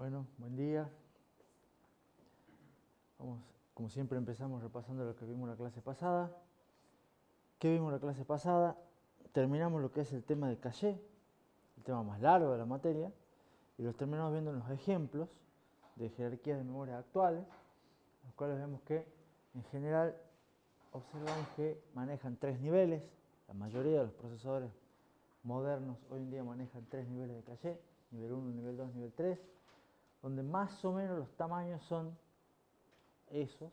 Bueno, buen día. Vamos, como siempre empezamos repasando lo que vimos en la clase pasada. ¿Qué vimos en la clase pasada? Terminamos lo que es el tema de caché, el tema más largo de la materia, y los terminamos viendo en los ejemplos de jerarquías de memoria actuales, los cuales vemos que en general observamos que manejan tres niveles. La mayoría de los procesadores modernos hoy en día manejan tres niveles de caché, nivel 1, nivel 2, nivel 3, donde más o menos los tamaños son esos,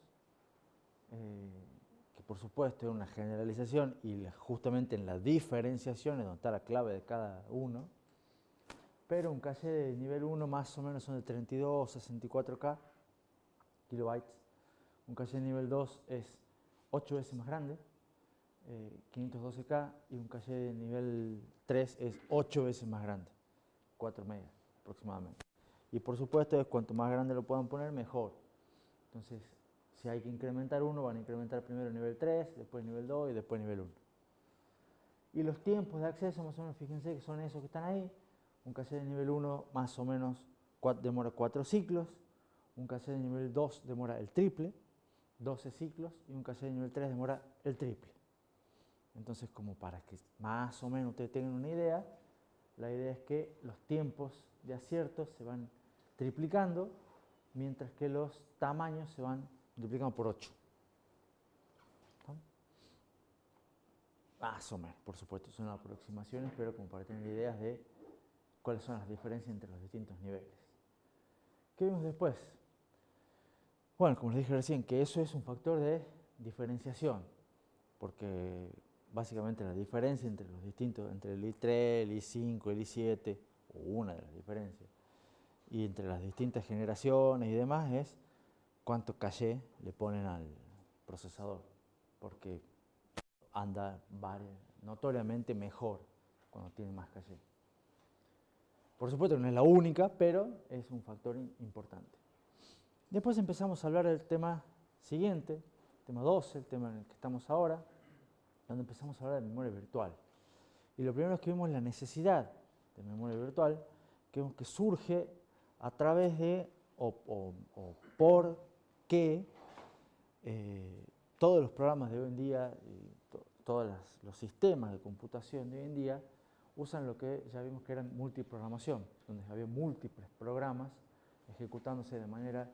que por supuesto es una generalización y justamente en la diferenciación es donde está la clave de cada uno, pero un caché de nivel 1 más o menos son de 32 a 64K kilobytes, un caché de nivel 2 es 8 veces más grande, 512K, y un caché de nivel 3 es 8 veces más grande, 4 megas aproximadamente. Y por supuesto es cuanto más grande lo puedan poner, mejor. Entonces, si hay que incrementar uno, van a incrementar primero el nivel 3, después el nivel 2 y después el nivel 1. Y los tiempos de acceso, más o menos, fíjense que son esos que están ahí. Un caché de nivel 1 más o menos demora 4 ciclos. Un caché de nivel 2 demora el triple, 12 ciclos. Y un caché de nivel 3 demora el triple. Entonces, como para que más o menos ustedes tengan una idea, la idea es que los tiempos de acierto se van triplicando, mientras que los tamaños se van multiplicando por 8. ¿No? Más o menos, por supuesto, son aproximaciones, pero como para tener ideas de cuáles son las diferencias entre los distintos niveles. ¿Qué vimos después? Bueno, como les dije recién, que eso es un factor de diferenciación, porque básicamente la diferencia entre los distintos, entre el I3, el I5, el I7, o una de las diferencias, y entre las distintas generaciones y demás es cuánto caché le ponen al procesador, porque anda notoriamente mejor cuando tiene más caché. Por supuesto que no es la única, pero es un factor importante. Después empezamos a hablar del tema siguiente, tema 12, el tema en el que estamos ahora, donde empezamos a hablar de memoria virtual. Y lo primero es que vimos la necesidad de memoria virtual, que vemos que surge a través de, o por qué todos los programas de hoy en día, y todos los sistemas de computación de hoy en día, usan lo que ya vimos que era multiprogramación, donde había múltiples programas ejecutándose de manera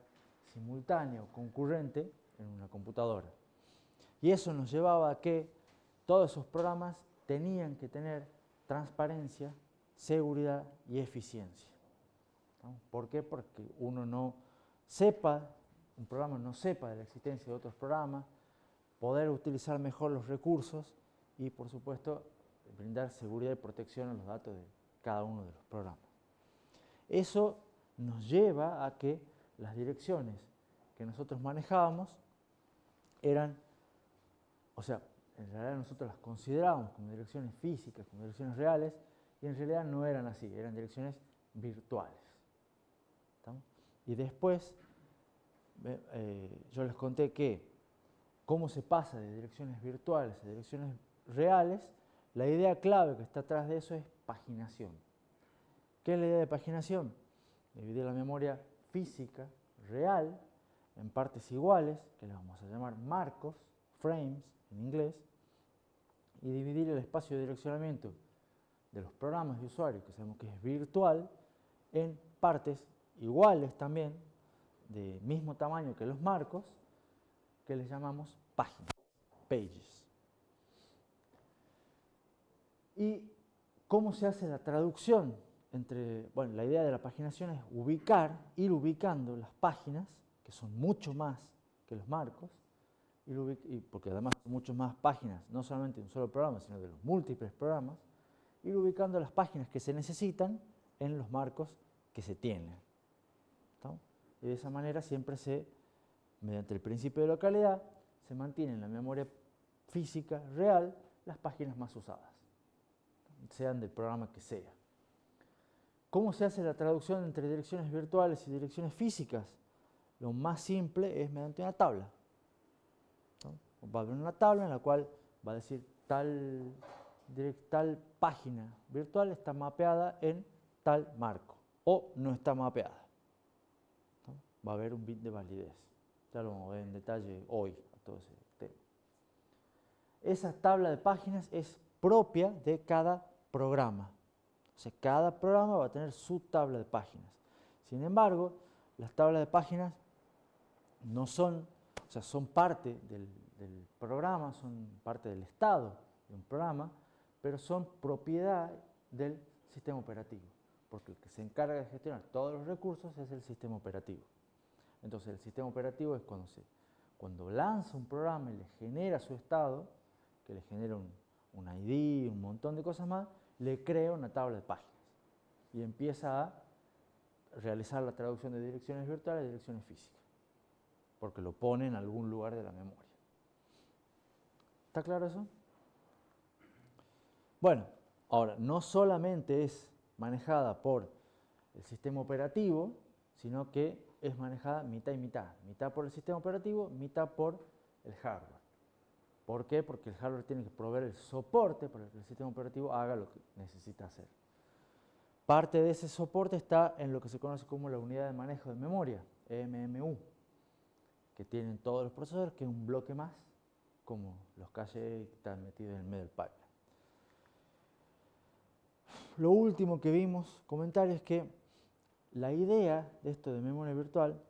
simultánea o concurrente en una computadora. Y eso nos llevaba a que todos esos programas tenían que tener transparencia, seguridad y eficiencia. ¿No? ¿Por qué? Porque uno no sepa, un programa no sepa de la existencia de otros programas, poder utilizar mejor los recursos y, por supuesto, brindar seguridad y protección a los datos de cada uno de los programas. Eso nos lleva a que las direcciones que nosotros manejábamos eran, o sea, en realidad nosotros las considerábamos como direcciones físicas, como direcciones reales, y en realidad no eran así, eran direcciones virtuales. ¿Estamos? Y después yo les conté que cómo se pasa de direcciones virtuales a direcciones reales. La idea clave que está atrás de eso es paginación. ¿Qué es la idea de paginación? Dividir la memoria física real en partes iguales, que las vamos a llamar marcos, frames en inglés, y dividir el espacio de direccionamiento de los programas de usuario, que sabemos que es virtual, en partes iguales también, de mismo tamaño que los marcos, que les llamamos páginas, pages. ¿Y cómo se hace la traducción entre, bueno, la idea de la paginación es ir ubicando las páginas, que son mucho más que los marcos, porque además son mucho más páginas, no solamente de un solo programa, sino de los múltiples programas, ir ubicando las páginas que se necesitan en los marcos que se tienen. ¿Estamos? Y de esa manera siempre mediante el principio de localidad, se mantiene en la memoria física real las páginas más usadas, sean del programa que sea. ¿Cómo se hace la traducción entre direcciones virtuales y direcciones físicas? Lo más simple es mediante una tabla. ¿No? Va a haber una tabla en la cual va a decir tal página virtual está mapeada en tal marco o no está mapeada. va a haber un bit de validez. Ya lo vamos a ver en detalle hoy, a todo ese tema. Esa tabla de páginas es propia de cada programa. O sea, cada programa va a tener su tabla de páginas. Sin embargo, las tablas de páginas no son, o sea, son parte del programa, son parte del estado de un programa, pero son propiedad del sistema operativo, porque el que se encarga de gestionar todos los recursos es el sistema operativo. Entonces, el sistema operativo es cuando lanza un programa y le genera su estado, que le genera un ID, un montón de cosas más, le crea una tabla de páginas y empieza a realizar la traducción de direcciones virtuales a direcciones físicas, porque lo pone en algún lugar de la memoria. ¿Está claro eso? Bueno, ahora, no solamente es manejada por el sistema operativo, sino que es manejada mitad y mitad. Mitad por el sistema operativo, mitad por el hardware. ¿Por qué? Porque el hardware tiene que proveer el soporte para que el sistema operativo haga lo que necesita hacer. Parte de ese soporte está en lo que se conoce como la unidad de manejo de memoria, EMMU, que tienen todos los procesadores, que es un bloque más, como los caches que están metidos en el medio del pipeline. Lo último que vimos, comentario, es que la idea de esto de memoria virtual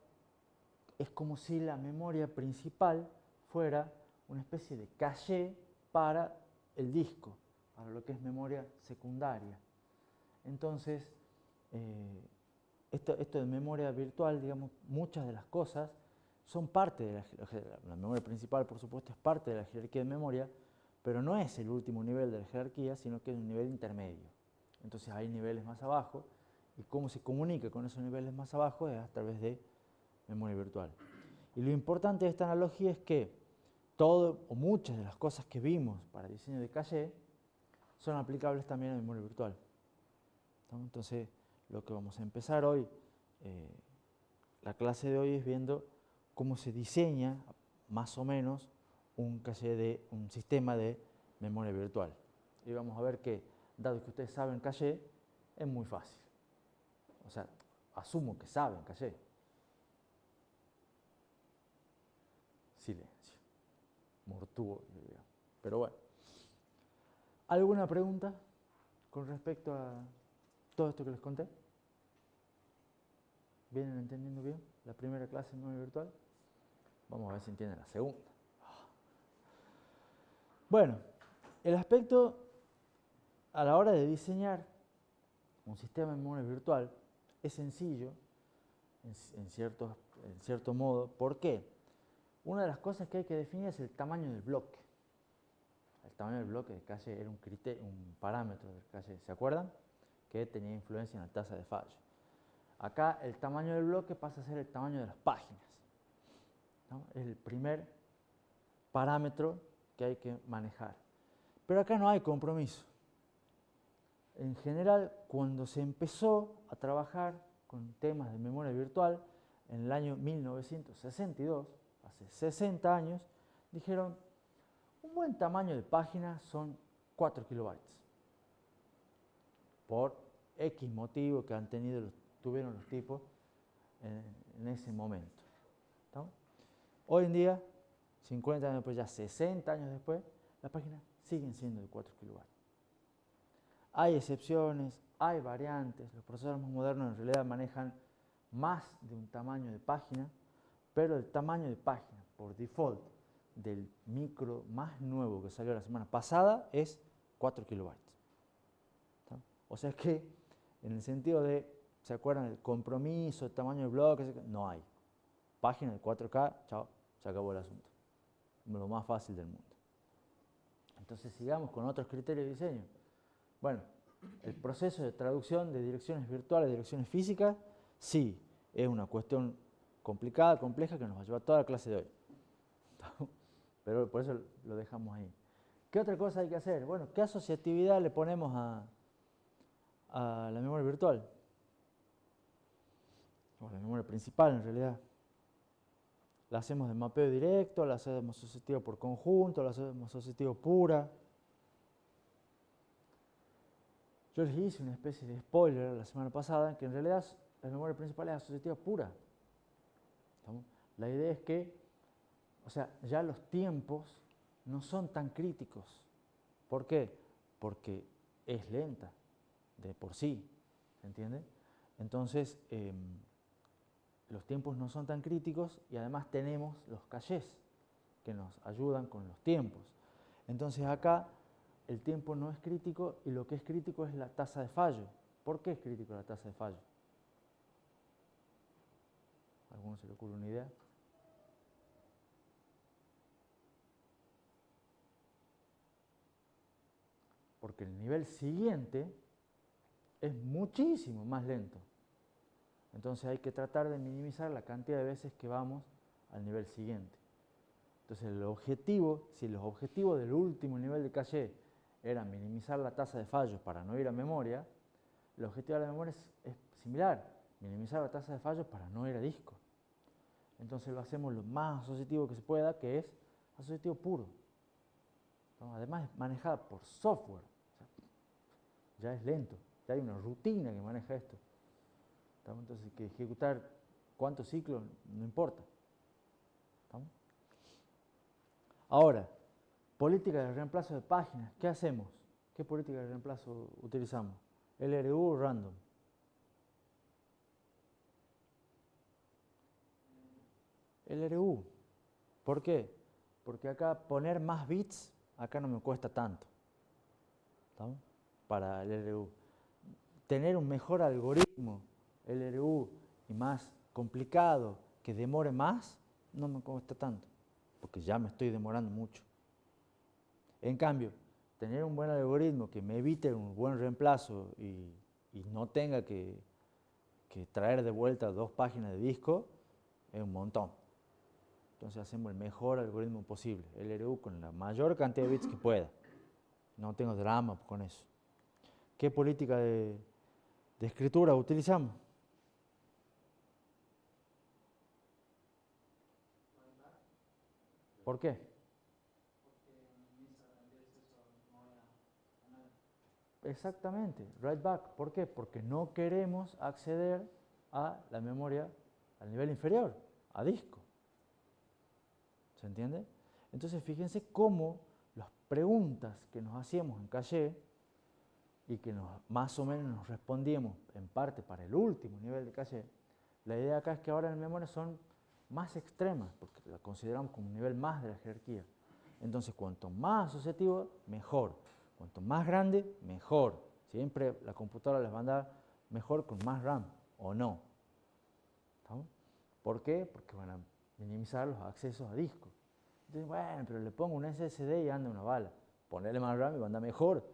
es como si la memoria principal fuera una especie de caché para el disco, para lo que es memoria secundaria. Entonces, esto de memoria virtual, digamos, muchas de las cosas son parte de la memoria principal, por supuesto, es parte de la jerarquía de memoria, pero no es el último nivel de la jerarquía, sino que es un nivel intermedio. Entonces hay niveles más abajo, y cómo se comunica con esos niveles más abajo es a través de memoria virtual. Y lo importante de esta analogía es que todo o muchas de las cosas que vimos para diseño de caché son aplicables también a memoria virtual, ¿no? Entonces, lo que vamos a empezar hoy, la clase de hoy, es viendo cómo se diseña más o menos un sistema de memoria virtual. Y vamos a ver que, dado que ustedes saben caché, es muy fácil. O sea, asumo que saben caché. Silencio. Mortuorio, digamos. Pero bueno. ¿Alguna pregunta con respecto a todo esto que les conté? ¿Vienen entendiendo bien la primera clase de memoria virtual? Vamos a ver si entienden la segunda. Bueno, el aspecto a la hora de diseñar un sistema de memoria virtual es sencillo, en cierto modo. ¿Por qué? Una de las cosas que hay que definir es el tamaño del bloque. El tamaño del bloque de caché era un parámetro del caché, ¿se acuerdan? Que tenía influencia en la tasa de fallo. Acá el tamaño del bloque pasa a ser el tamaño de las páginas, ¿no? Es el primer parámetro que hay que manejar. Pero acá no hay compromiso. En general, cuando se empezó a trabajar con temas de memoria virtual, en el año 1962, hace 60 años, dijeron, un buen tamaño de página son 4 kilobytes. Por X motivo que tuvieron los tipos en ese momento, ¿no? Hoy en día, 50 años después, ya 60 años después, las páginas siguen siendo de 4 kilobytes. Hay excepciones, hay variantes, los procesadores más modernos en realidad manejan más de un tamaño de página, pero el tamaño de página por default del micro más nuevo que salió la semana pasada es 4 kilobytes. ¿No? O sea que, en el sentido de, ¿se acuerdan el compromiso, el tamaño de bloques? No hay. Página de 4K, chao, se acabó el asunto. Lo más fácil del mundo. Entonces sigamos con otros criterios de diseño. Bueno, el proceso de traducción de direcciones virtuales a direcciones físicas, sí, es una cuestión complicada, compleja, que nos va a llevar toda la clase de hoy. Pero por eso lo dejamos ahí. ¿Qué otra cosa hay que hacer? Bueno, ¿qué asociatividad le ponemos a la memoria virtual? O la memoria principal, en realidad. La hacemos de mapeo directo, la hacemos asociativa por conjunto, la hacemos asociativa pura. Yo les hice una especie de spoiler la semana pasada, que en realidad la memoria principal es asociativa pura. ¿Estamos? La idea es que, o sea, ya los tiempos no son tan críticos. ¿Por qué? Porque es lenta de por sí, ¿se entiende? Entonces, los tiempos no son tan críticos y además tenemos los cachés que nos ayudan con los tiempos. Entonces acá el tiempo no es crítico y lo que es crítico es la tasa de fallo. ¿Por qué es crítico la tasa de fallo? ¿A alguno se le ocurre una idea? Porque el nivel siguiente es muchísimo más lento. Entonces hay que tratar de minimizar la cantidad de veces que vamos al nivel siguiente. Entonces el objetivo, si los objetivos del último nivel de caché eran minimizar la tasa de fallos para no ir a memoria, el objetivo de la memoria es similar, minimizar la tasa de fallos para no ir a disco. Entonces lo hacemos lo más asociativo que se pueda, que es asociativo puro. ¿No? Además es manejada por software, o sea, ya es lento, ya hay una rutina que maneja esto. ¿Estamos? Entonces que ejecutar cuántos ciclos no importa. ¿Estamos? Ahora, política de reemplazo de páginas, ¿qué hacemos? ¿Qué política de reemplazo utilizamos? LRU o random. LRU. ¿Por qué? Porque acá poner más bits, acá no me cuesta tanto. ¿Estamos? Para el LRU. Tener un mejor algoritmo LRU y más complicado, que demore más, no me cuesta tanto, porque ya me estoy demorando mucho. En cambio, tener un buen algoritmo que me evite un buen reemplazo y no tenga que traer de vuelta 2 páginas de disco, es un montón. Entonces hacemos el mejor algoritmo posible, LRU con la mayor cantidad de bits que pueda. No tengo drama con eso. ¿Qué política de escritura utilizamos? ¿Por qué? Exactamente, write back. ¿Por qué? Porque no queremos acceder a la memoria al nivel inferior, a disco. ¿Se entiende? Entonces fíjense cómo las preguntas que nos hacíamos en caché y que más o menos nos respondíamos en parte para el último nivel de caché, la idea acá es que ahora en memoria son más extremas, porque la consideramos como un nivel más de la jerarquía. Entonces, cuanto más asociativo, mejor. Cuanto más grande, mejor. Siempre la computadora les va a andar mejor con más RAM, o no. ¿Estamos? ¿Por qué? Porque van a minimizar los accesos a disco. Entonces, bueno, pero le pongo un SSD y anda una bala. Ponerle más RAM y va a andar mejor.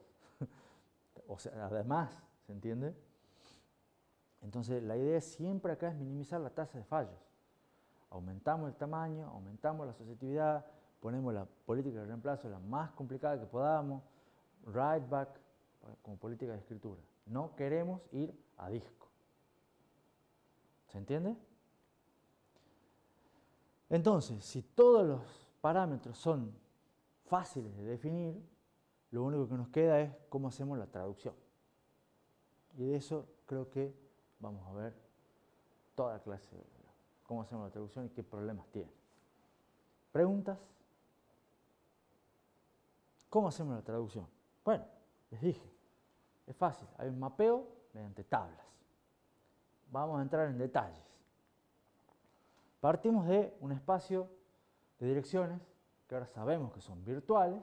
O sea, además, ¿se entiende? Entonces, la idea siempre acá es minimizar la tasa de fallos. Aumentamos el tamaño, aumentamos la asociatividad, ponemos la política de reemplazo la más complicada que podamos, write back como política de escritura. No queremos ir a disco. ¿Se entiende? Entonces, si todos los parámetros son fáciles de definir, lo único que nos queda es cómo hacemos la traducción. Y de eso creo que vamos a ver toda la clase, cómo hacemos la traducción y qué problemas tiene. ¿Preguntas? ¿Cómo hacemos la traducción? Bueno, les dije, es fácil, hay un mapeo mediante tablas. Vamos a entrar en detalles. Partimos de un espacio de direcciones, que ahora sabemos que son virtuales,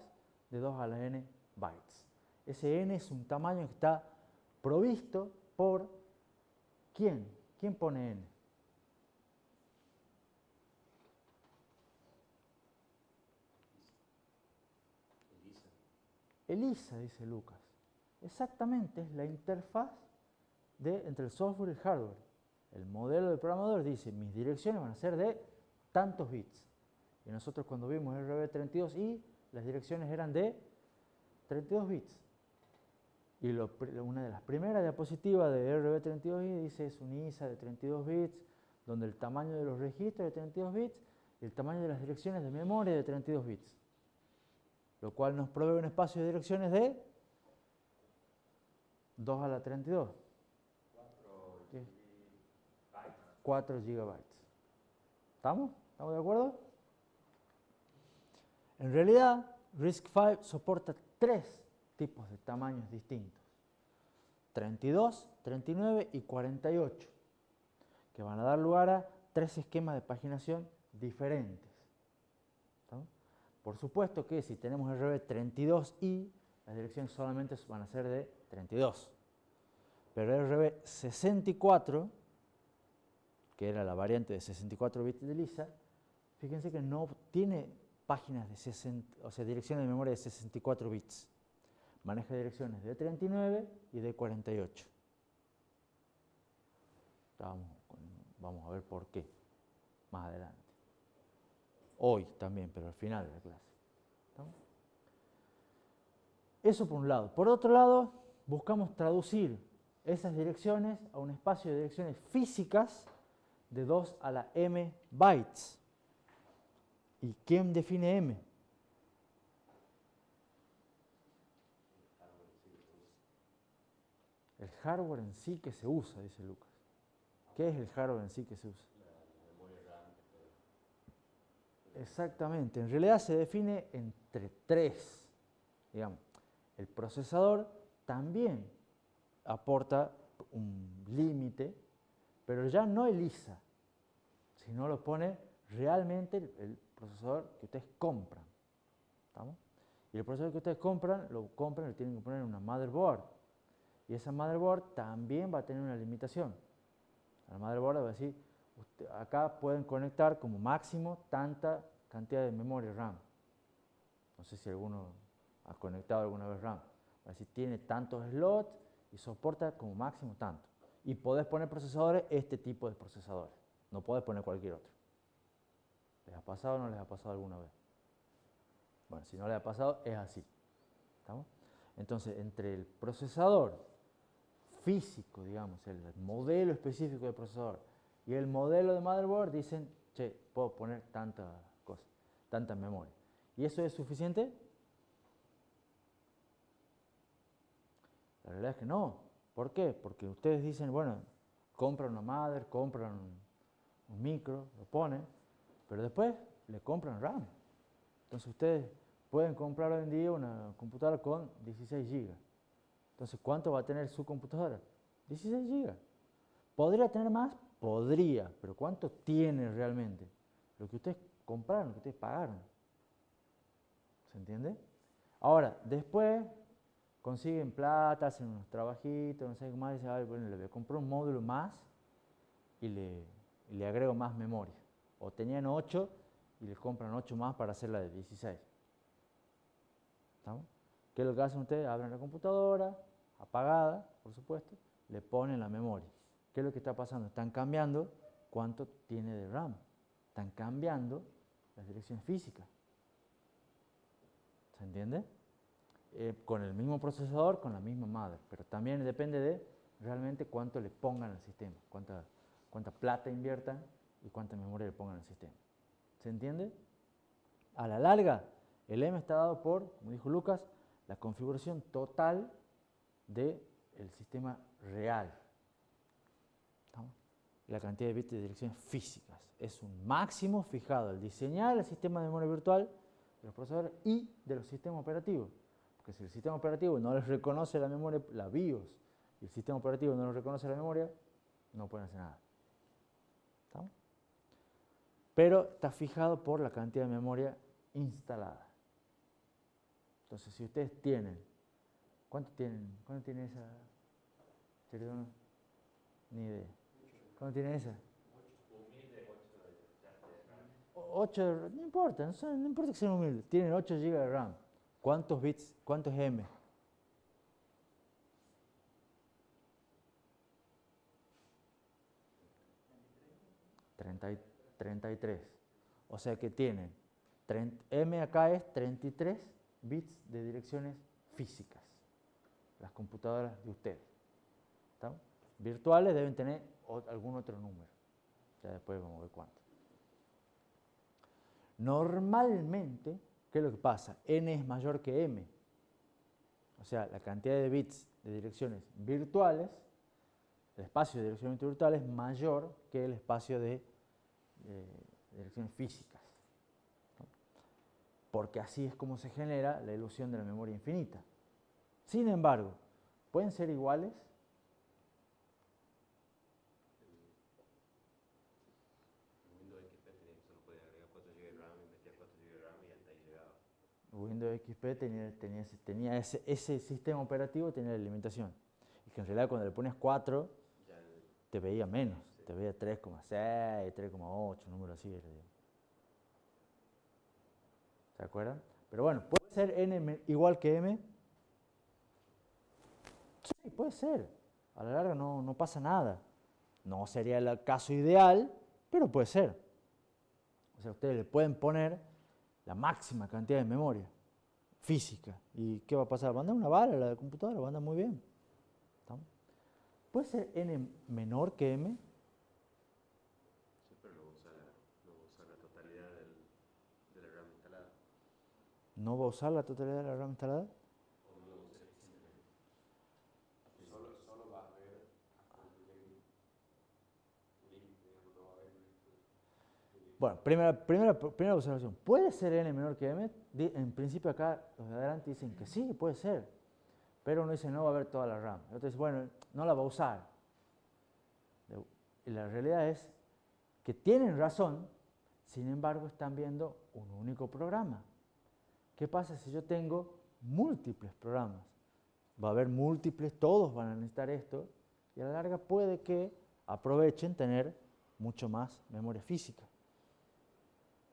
de 2 a la n bytes. Ese n es un tamaño que está provisto por ¿quién? ¿Quién pone n? ELISA, dice Lucas. Exactamente, es la interfaz entre el software y el hardware. El modelo del programador dice, mis direcciones van a ser de tantos bits. Y nosotros cuando vimos RB32i, las direcciones eran de 32 bits. Y una de las primeras diapositivas de RB32i dice es un ISA de 32 bits, donde el tamaño de los registros es de 32 bits y el tamaño de las direcciones de memoria es de 32 bits. Lo cual nos provee un espacio de direcciones de 2 a la 32. 4 gigabytes. ¿Estamos? ¿Estamos de acuerdo? En realidad, RISC-V soporta 3 tipos de tamaños distintos. 32, 39 y 48, que van a dar lugar a 3 esquemas de paginación diferentes. ¿Está? Por supuesto que si tenemos RB32i, las direcciones solamente van a ser de 32. Pero RB64, que era la variante de 64 bits de Lisa, fíjense que no tiene páginas de 60, o sea, direcciones de memoria de 64 bits. Maneja direcciones de 39 y de 48. Vamos a ver por qué más adelante. Hoy también, pero al final de la clase. ¿Estamos? Eso por un lado. Por otro lado, buscamos traducir esas direcciones a un espacio de direcciones físicas de 2 a la m bytes. ¿Y quién define m? El hardware en sí que se usa, dice Lucas. ¿Qué es el hardware en sí que se usa? Exactamente, en realidad se define entre 3. Digamos, el procesador también aporta un límite, pero ya no el ISA, sino lo pone realmente el procesador que ustedes compran. ¿Estamos? Y el procesador que ustedes compran, lo tienen que poner en una motherboard. Y esa motherboard también va a tener una limitación. A la motherboard le va a decir, acá pueden conectar como máximo tanta cantidad de memoria RAM. No sé si alguno ha conectado alguna vez RAM. Va a decir, tiene tantos slots y soporta como máximo tanto. Y podés poner procesadores, este tipo de procesadores. No podés poner cualquier otro. ¿Les ha pasado o no les ha pasado alguna vez? Bueno, si no les ha pasado, es así. ¿Estamos? Entonces, entre el procesador físico, digamos, el modelo específico de procesador y el modelo de motherboard, dicen, che, puedo poner tanta cosa, tanta memoria. ¿Y eso es suficiente? La realidad es que no. ¿Por qué? Porque ustedes dicen, bueno, compran una mother, compran un micro, lo ponen, pero después le compran RAM. Entonces ustedes pueden comprar hoy en día una computadora con 16 GB. Entonces, ¿cuánto va a tener su computadora? 16 GB. ¿Podría tener más? Podría, pero ¿cuánto tiene realmente? Lo que ustedes compraron, lo que ustedes pagaron. ¿Se entiende? Ahora, después consiguen plata, hacen unos trabajitos, no sé qué más, y dicen, bueno, le voy a comprar un módulo más y le agrego más memoria. O tenían 8 y les compran 8 más para hacer la de 16. ¿Estamos? ¿Qué es lo que hacen ustedes? Abren la computadora, apagada, por supuesto, le ponen la memoria. ¿Qué es lo que está pasando? Están cambiando cuánto tiene de RAM. Están cambiando las direcciones físicas. ¿Se entiende? Con el mismo procesador, con la misma madre, pero también depende de realmente cuánto le pongan al sistema, cuánta plata inviertan y cuánta memoria le pongan al sistema. ¿Se entiende? A la larga, el M está dado por, como dijo Lucas, la configuración total del sistema real. ¿Estamos? La cantidad de bits de direcciones físicas. Es un máximo fijado al diseñar el sistema de memoria virtual de los procesadores y de los sistemas operativos. Porque si el sistema operativo no les reconoce la memoria, la BIOS, y el sistema operativo no les reconoce la memoria, no pueden hacer nada. ¿Estamos? Pero está fijado por la cantidad de memoria instalada. Entonces, si ustedes tienen, ¿cuánto tiene esa? ¿Cheridón? Ni idea. ¿Cuánto tiene esa? 8, no importa, no importa que sean humildes, tienen 8 GB de RAM. ¿Cuántos bits? ¿Cuántos M? 33. O sea que tienen, M acá es 33 bits de direcciones físicas, las computadoras de ustedes. ¿Estamos? Virtuales deben tener algún otro número, ya después vamos a ver cuánto. Normalmente, ¿qué es lo que pasa? N es mayor que M. O sea, la cantidad de bits de direcciones virtuales, el espacio de direcciones virtuales es mayor que el espacio de direcciones físicas, ¿no? Porque así es como se genera la ilusión de la memoria infinita. Sin embargo, ¿pueden ser iguales? Windows XP tenía ese sistema operativo, tenía la limitación. Y que en realidad cuando le pones 4, te veía menos, te veía 3,6, 3,8, número así. ¿Se acuerdan? Pero bueno, ¿puede ser n igual que m? Sí, puede ser. A la larga no pasa nada. No sería el caso ideal, pero puede ser. O sea, ustedes le pueden poner la máxima cantidad de memoria física. ¿Y qué va a pasar? Va a andar una bala la computadora, va a andar muy bien. ¿Estamos? ¿Puede ser n menor que m? Sí, pero no va a usar la totalidad de la RAM instalada. ¿No va a usar la totalidad de la RAM instalada? O no lo usa eficientemente. Solo va a haber hasta un límite, digamos, no va a haber un límite. Bueno, primera observación. ¿Puede ser n menor que m? En principio acá los de adelante dicen que sí, puede ser. Pero uno dice no va a haber toda la RAM. El otro dice, bueno, no la va a usar. Y la realidad es que tienen razón, sin embargo están viendo un único programa. ¿Qué pasa si yo tengo múltiples programas? Va a haber múltiples, todos van a necesitar esto, y a la larga puede que aprovechen tener mucho más memoria física.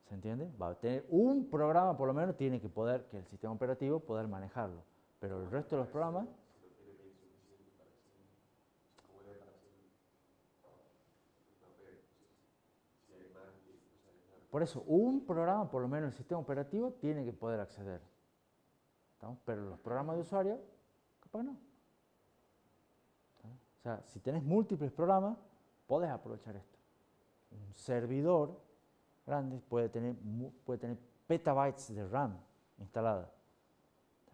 ¿Se entiende? Va a tener un programa, por lo menos, tiene que poder, que el sistema operativo, poder manejarlo. Pero el resto de los programas, Si lo tiene bien suficiente para hacer, como era para hacer una P, si hay más, tiene que usar el RAM. por eso, un programa, por lo menos el sistema operativo, tiene que poder acceder. ¿Estamos? Pero los programas de usuario, capaz no. O sea, si tenés múltiples programas, podés aprovechar esto. Un servidor grande puede tener petabytes de RAM instalada.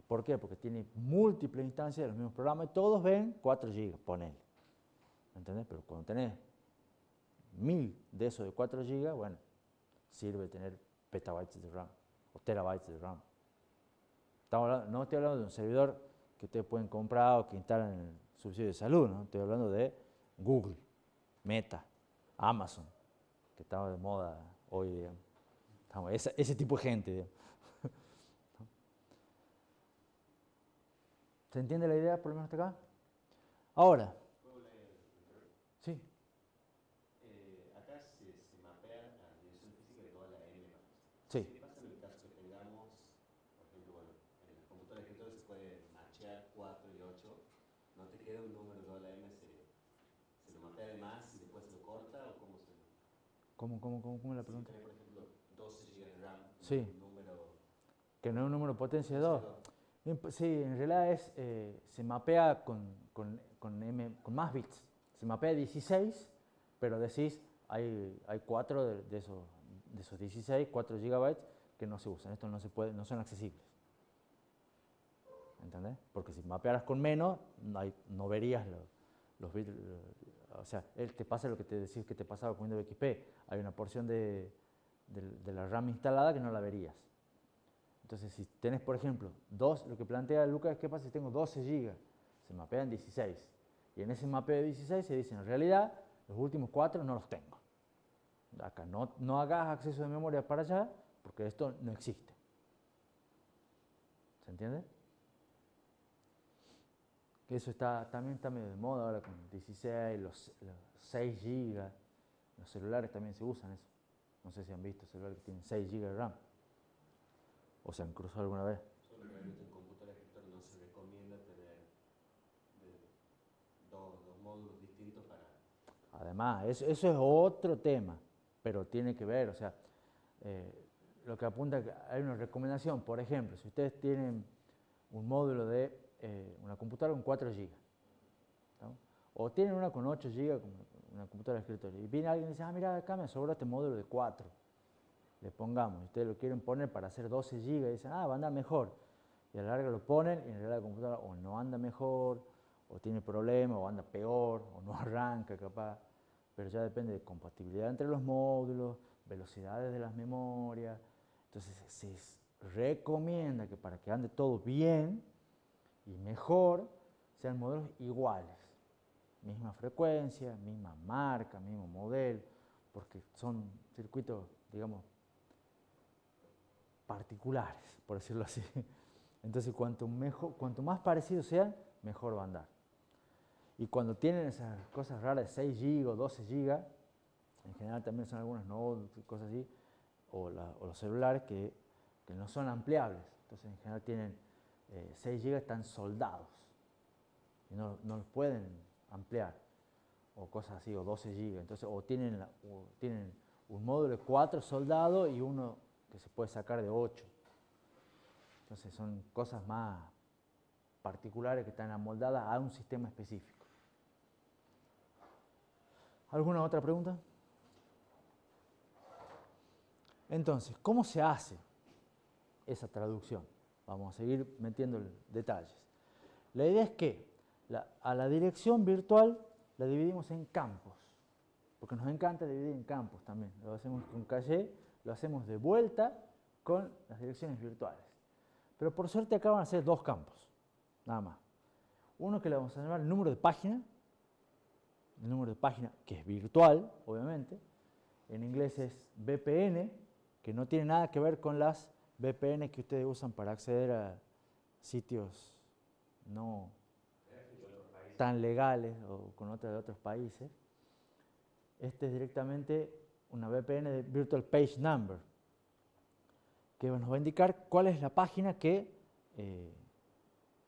¿Por qué? Porque tiene múltiples instancias de los mismos programas y todos ven 4 GB, ponele. ¿Entendés? Pero cuando tenés 1000 de esos de 4 GB, bueno, sirve tener petabytes de RAM o terabytes de RAM. No estoy hablando de un servidor que ustedes pueden comprar o que instalan en el subsidio de salud, ¿no? Estoy hablando de Google, Meta, Amazon, que está de moda hoy, digamos. Ese tipo de gente, digamos. ¿Se entiende la idea, por lo menos hasta acá? Ahora, ¿Puedo leer el anterior? sí, Acá se mapea la dirección física de toda la N matriz. sí. ¿Qué pasa en el caso que tengamos, por ejemplo, bueno, en el computador de escritorio se puede machear 4 y 8, no te queda un número de toda la M, se lo mapea de más y después se lo corta o cómo se... ¿Cómo es la Si pregunta? tenés, por ejemplo, 12 GB de RAM, Sí, un número que no es un número de potencia de potencia 2. 2. Sí, en realidad se mapea con más bits. Se mapea 16, pero decís, hay 4 de esos 16, 4 GB que no se usan. Estos no se pueden, no son accesibles. ¿Entendés? Porque si mapearas con menos, no verías los bits. O sea, te pasa lo que te decís que te pasaba con Windows XP. Hay una porción de la RAM instalada que no la verías. Entonces, si tenés, por ejemplo, lo que plantea Lucas es qué pasa si tengo 12 GB, se mapean 16. Y en ese mapeo de 16 se dice, en realidad, los últimos 4 no los tengo. Acá no hagas acceso de memoria para allá, porque esto no existe. ¿Se entiende? Que eso también está medio de moda ahora con 16, los 6 GB. Los celulares también se usan eso. No sé si han visto celulares que tienen 6 GB de RAM. O se han cruzado alguna vez. Solo que en computador de escritorio no se recomienda tener dos módulos distintos para... Además, eso es otro tema, pero tiene que ver, o sea, lo que apunta que hay una recomendación, por ejemplo, si ustedes tienen un módulo de una computadora con 4 GB, ¿no? O tienen una con 8 GB, una computadora de escritorio, y viene alguien y dice, mira, acá me sobró este módulo de 4, le pongamos, y ustedes lo quieren poner para hacer 12 GB, y dicen, va a andar mejor, y a la larga lo ponen, y en realidad la computadora o no anda mejor, o tiene problemas, o anda peor, o no arranca capaz, pero ya depende de compatibilidad entre los módulos, velocidades de las memorias. Entonces se recomienda que para que ande todo bien y mejor, sean modelos iguales. Misma frecuencia, misma marca, mismo modelo, porque son circuitos, digamos, particulares, por decirlo así. Entonces, cuanto más parecidos sean, mejor va a andar. Y cuando tienen esas cosas raras de 6 GB o 12 GB, en general también son algunas notebooks y cosas así, o los celulares que no son ampliables. Entonces, en general tienen 6 GB, están soldados y no los pueden ampliar, o cosas así, o 12 GB. Entonces, o tienen un módulo de 4 soldados y uno que se puede sacar de 8. Entonces, son cosas más particulares que están amoldadas a un sistema específico. ¿Alguna otra pregunta? Entonces, ¿cómo se hace esa traducción? Vamos a seguir metiendo detalles. La idea es que a la dirección virtual la dividimos en campos, porque nos encanta dividir en campos también. Lo hacemos con caché, lo hacemos de vuelta con las direcciones virtuales. Pero por suerte acá van a ser 2 campos, nada más. Uno que le vamos a llamar el número de página que es virtual, obviamente. En inglés es VPN, que no tiene nada que ver con las VPN que ustedes usan para acceder a sitios no tan legales o con otras de otros países. Este es directamente una VPN de Virtual Page Number, que nos va a indicar cuál es la página que,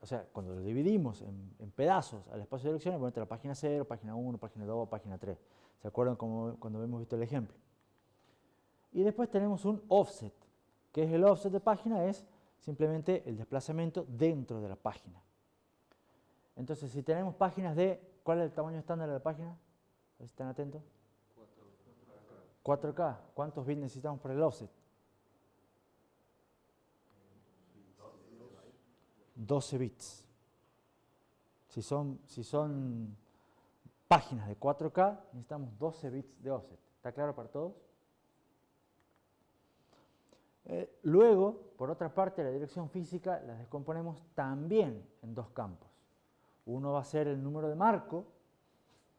o sea, cuando lo dividimos en pedazos al espacio de direcciones, ponemos la página 0, página 1, página 2, página 3. ¿Se acuerdan cuando hemos visto el ejemplo? Y después tenemos un offset. ¿Qué es el offset de página? Es simplemente el desplazamiento dentro de la página. Entonces, si tenemos páginas ¿cuál es el tamaño estándar de la página? A ver si están atentos. 4K. ¿Cuántos bits necesitamos para el offset? 12 bits. Si son páginas de 4K, necesitamos 12 bits de offset. ¿Está claro para todos? Luego, por otra parte, la dirección física la descomponemos también en 2 campos. Uno va a ser el número de marco,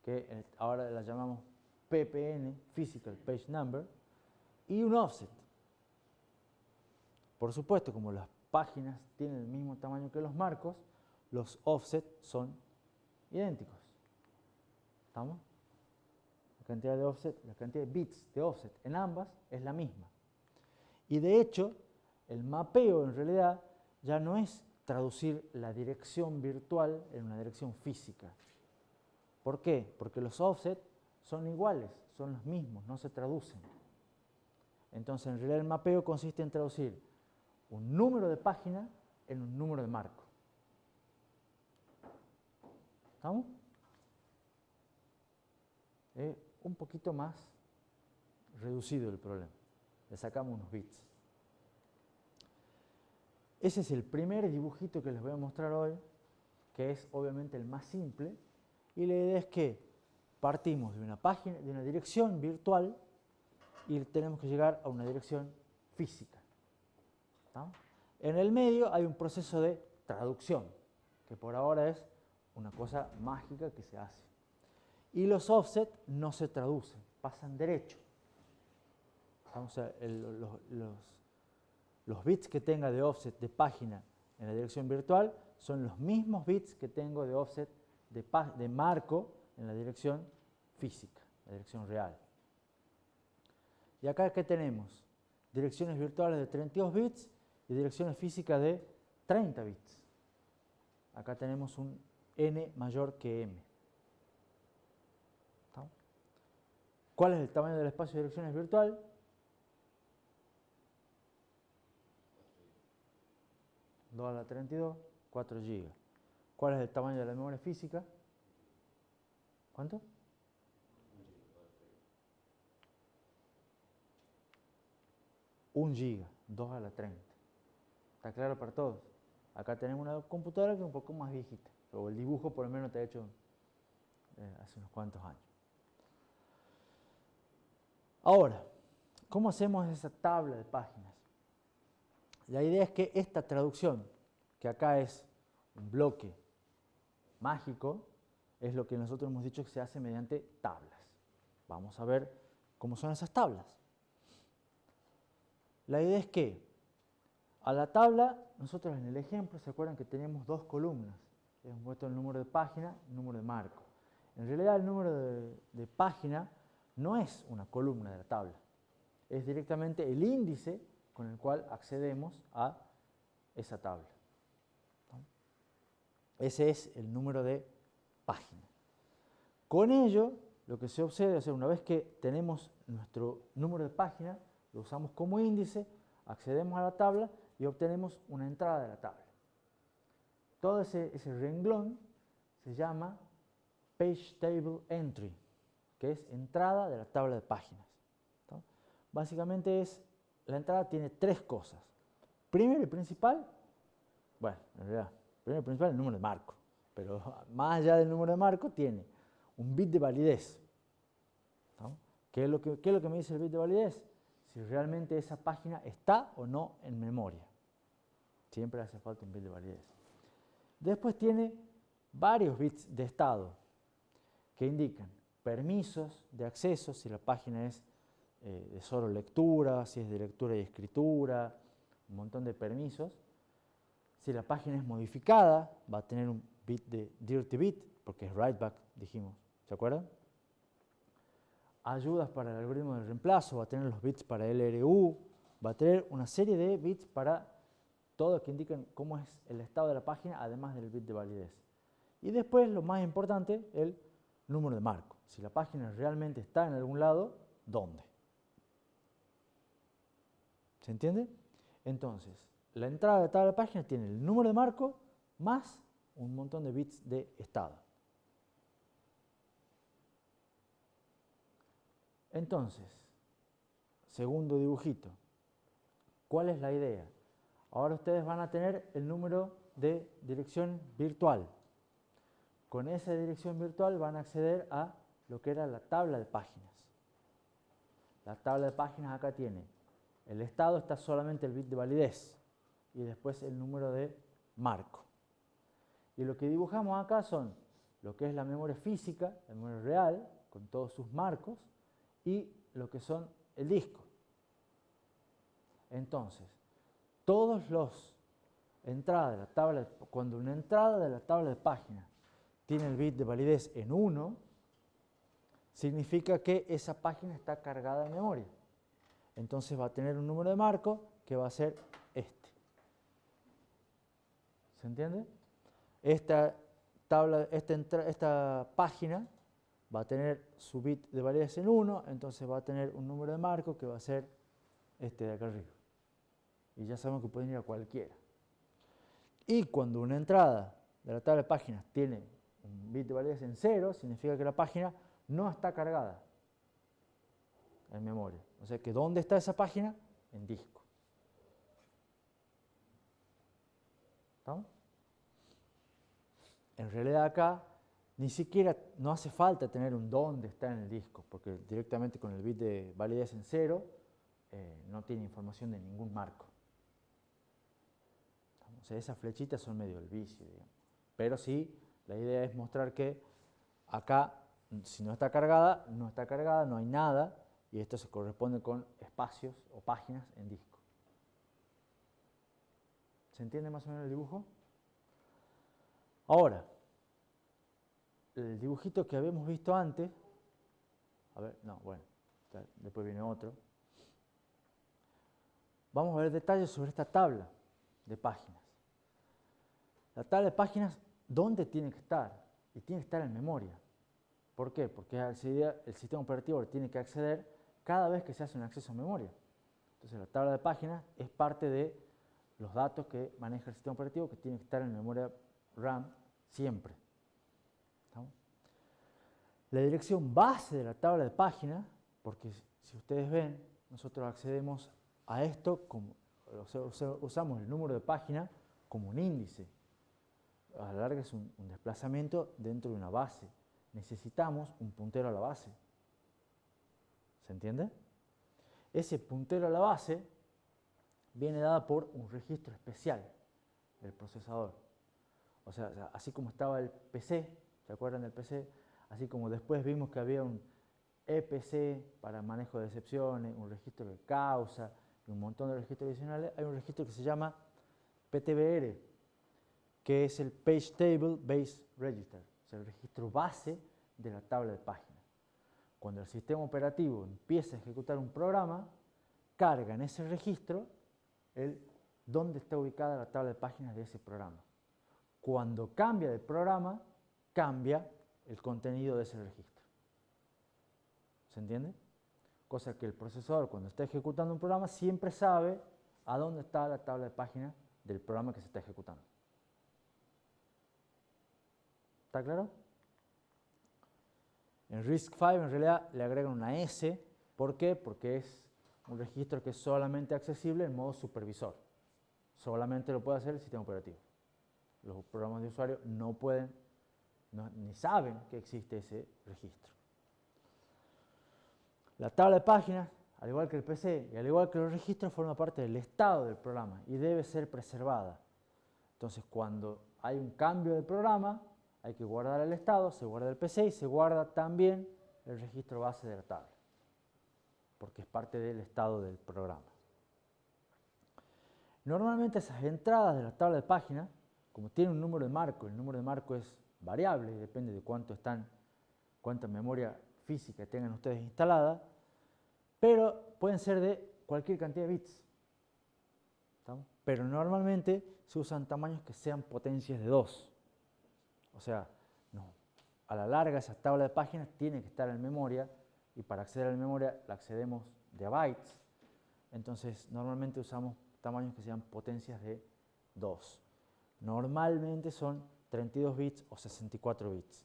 que ahora la llamamos PPN, Physical Page Number, y un offset. Por supuesto, como las páginas tienen el mismo tamaño que los marcos, los offsets son idénticos. ¿Estamos? La cantidad de offset, la cantidad de bits de offset en ambas es la misma. Y de hecho, el mapeo en realidad ya no es traducir la dirección virtual en una dirección física. ¿Por qué? Porque los offsets son iguales, son los mismos, no se traducen. Entonces, en realidad el mapeo consiste en traducir un número de página en un número de marco. ¿Estamos? Es un poquito más reducido el problema. Le sacamos unos bits. Ese es el primer dibujito que les voy a mostrar hoy, que es obviamente el más simple. Y la idea es que partimos de una página, de una dirección virtual y tenemos que llegar a una dirección física. ¿Está? En el medio hay un proceso de traducción, que por ahora es una cosa mágica que se hace. Y los offsets no se traducen, pasan derecho. O sea, los bits que tenga de offset de página en la dirección virtual son los mismos bits que tengo de offset de marco en la dirección física, la dirección real. Y acá, ¿qué tenemos? Direcciones virtuales de 32 bits y direcciones físicas de 30 bits. Acá tenemos un n mayor que m. ¿Está? ¿Cuál es el tamaño del espacio de direcciones virtual? 2 a la 32, 4 GB. ¿Cuál es el tamaño de la memoria física? ¿Cuánto? 1 GB, 2 a la 30. ¿Está claro para todos? Acá tenemos una computadora que es un poco más viejita, pero el dibujo por lo menos está hecho hace unos cuantos años. Ahora, ¿Cómo hacemos esa tabla de páginas? La idea es que esta traducción, que acá es un bloque mágico, es lo que nosotros hemos dicho que se hace mediante tablas. Vamos a ver cómo son esas tablas. La idea es que a la tabla, nosotros en el ejemplo, ¿se acuerdan que teníamos dos columnas? Hemos puesto el número de página y el número de marco. En realidad el número de página no es una columna de la tabla, es directamente el índice con el cual accedemos a esa tabla. ¿No? Ese es el número de página. Con ello, lo que se observa es que una vez que tenemos nuestro número de página, lo usamos como índice, accedemos a la tabla y obtenemos una entrada de la tabla. Todo ese renglón se llama Page Table Entry, que es entrada de la tabla de páginas. ¿No? Básicamente la entrada tiene tres cosas. Primero y principal, bueno, en realidad, primero y principal el número de marco, pero más allá del número de marco tiene un bit de validez. ¿No? ¿Qué es lo que me dice el bit de validez? Si realmente esa página está o no en memoria. Siempre hace falta un bit de validez. Después tiene varios bits de estado que indican permisos de acceso, si la página es de solo lectura, si es de lectura y escritura, un montón de permisos. Si la página es modificada, va a tener un bit de dirty bit, porque es write back, dijimos, ¿se acuerdan? Ayudas para el algoritmo de reemplazo, va a tener los bits para LRU, va a tener una serie de bits para todo que indican cómo es el estado de la página, además del bit de validez. Y después, lo más importante, el número de marco. Si la página realmente está en algún lado, ¿dónde? ¿Se entiende? Entonces, la entrada de tabla de página tiene el número de marco más un montón de bits de estado. Entonces, segundo dibujito, ¿cuál es la idea? Ahora ustedes van a tener el número de dirección virtual. Con esa dirección virtual van a acceder a lo que era la tabla de páginas. La tabla de páginas acá tiene el estado, está solamente el bit de validez y después el número de marco. Y lo que dibujamos acá son lo que es la memoria física, la memoria real, con todos sus marcos, y lo que son el disco. Entonces, todos los entradas de la tabla, cuando una entrada de la tabla de páginas tiene el bit de validez en 1, significa que esa página está cargada de memoria. Entonces va a tener un número de marco que va a ser este. ¿Se entiende? Esta página va a tener su bit de validez en 1, entonces va a tener un número de marco que va a ser este de acá arriba. Y ya sabemos que pueden ir a cualquiera. Y cuando una entrada de la tabla de páginas tiene un bit de validez en 0, significa que la página no está cargada en memoria. O sea que ¿dónde está esa página? En disco. ¿Estamos? En realidad acá ni siquiera no hace falta tener un dónde está en el disco, porque directamente con el bit de validez en 0 no tiene información de ningún marco. O sea, esas flechitas son medio el vicio, digamos. Pero sí, la idea es mostrar que acá, si no está cargada, no hay nada, y esto se corresponde con espacios o páginas en disco. ¿Se entiende más o menos el dibujo? Ahora, el dibujito que habíamos visto antes, a ver, no, bueno, después viene otro. Vamos a ver detalles sobre esta tabla de páginas. La tabla de páginas, ¿dónde tiene que estar? Y tiene que estar en memoria. ¿Por qué? Porque el sistema operativo tiene que acceder cada vez que se hace un acceso a memoria. Entonces la tabla de páginas es parte de los datos que maneja el sistema operativo que tiene que estar en memoria RAM siempre. ¿Estamos? La dirección base de la tabla de páginas, porque si ustedes ven, nosotros accedemos a esto, usamos el número de página como un índice. A la larga es un desplazamiento dentro de una base. Necesitamos un puntero a la base. ¿Se entiende? ese puntero a la base viene dada por un registro especial del procesador. O sea, así como estaba el PC, ¿se acuerdan del PC? Así como después vimos que había un EPC para manejo de excepciones, un registro de causa y un montón de registros adicionales, hay un registro que se llama PTBR, que es el Page Table Base Register, o sea, el registro base de la tabla de páginas. Cuando el sistema operativo empieza a ejecutar un programa, carga en ese registro dónde está ubicada la tabla de páginas de ese programa. Cuando cambia de programa, cambia el contenido de ese registro. ¿Se entiende? Cosa que el procesador, cuando está ejecutando un programa, siempre sabe a dónde está la tabla de páginas del programa que se está ejecutando. ¿Está claro? En RISC-V en realidad le agregan una S. ¿Por qué? Porque es un registro que es solamente accesible en modo supervisor. Solamente lo puede hacer el sistema operativo. Los programas de usuario no pueden, ni saben que existe ese registro. La tabla de páginas, al igual que el PC y al igual que los registros, forma parte del estado del programa y debe ser preservada. Entonces, cuando hay un cambio de programa, hay que guardar el estado, se guarda el PC y se guarda también el registro base de la tabla, porque es parte del estado del programa. Normalmente esas entradas de la tabla de páginas, como tiene un número de marco, el número de marco es variable y depende de cuánta memoria física tengan ustedes instalada, pero pueden ser de cualquier cantidad de bits. ¿Estamos? Pero normalmente se usan tamaños que sean potencias de 2. O sea, no, a la larga esa tabla de páginas tiene que estar en memoria y para acceder a la memoria la accedemos de a bytes. Entonces normalmente usamos tamaños que sean potencias de 2. Normalmente son 32 bits o 64 bits.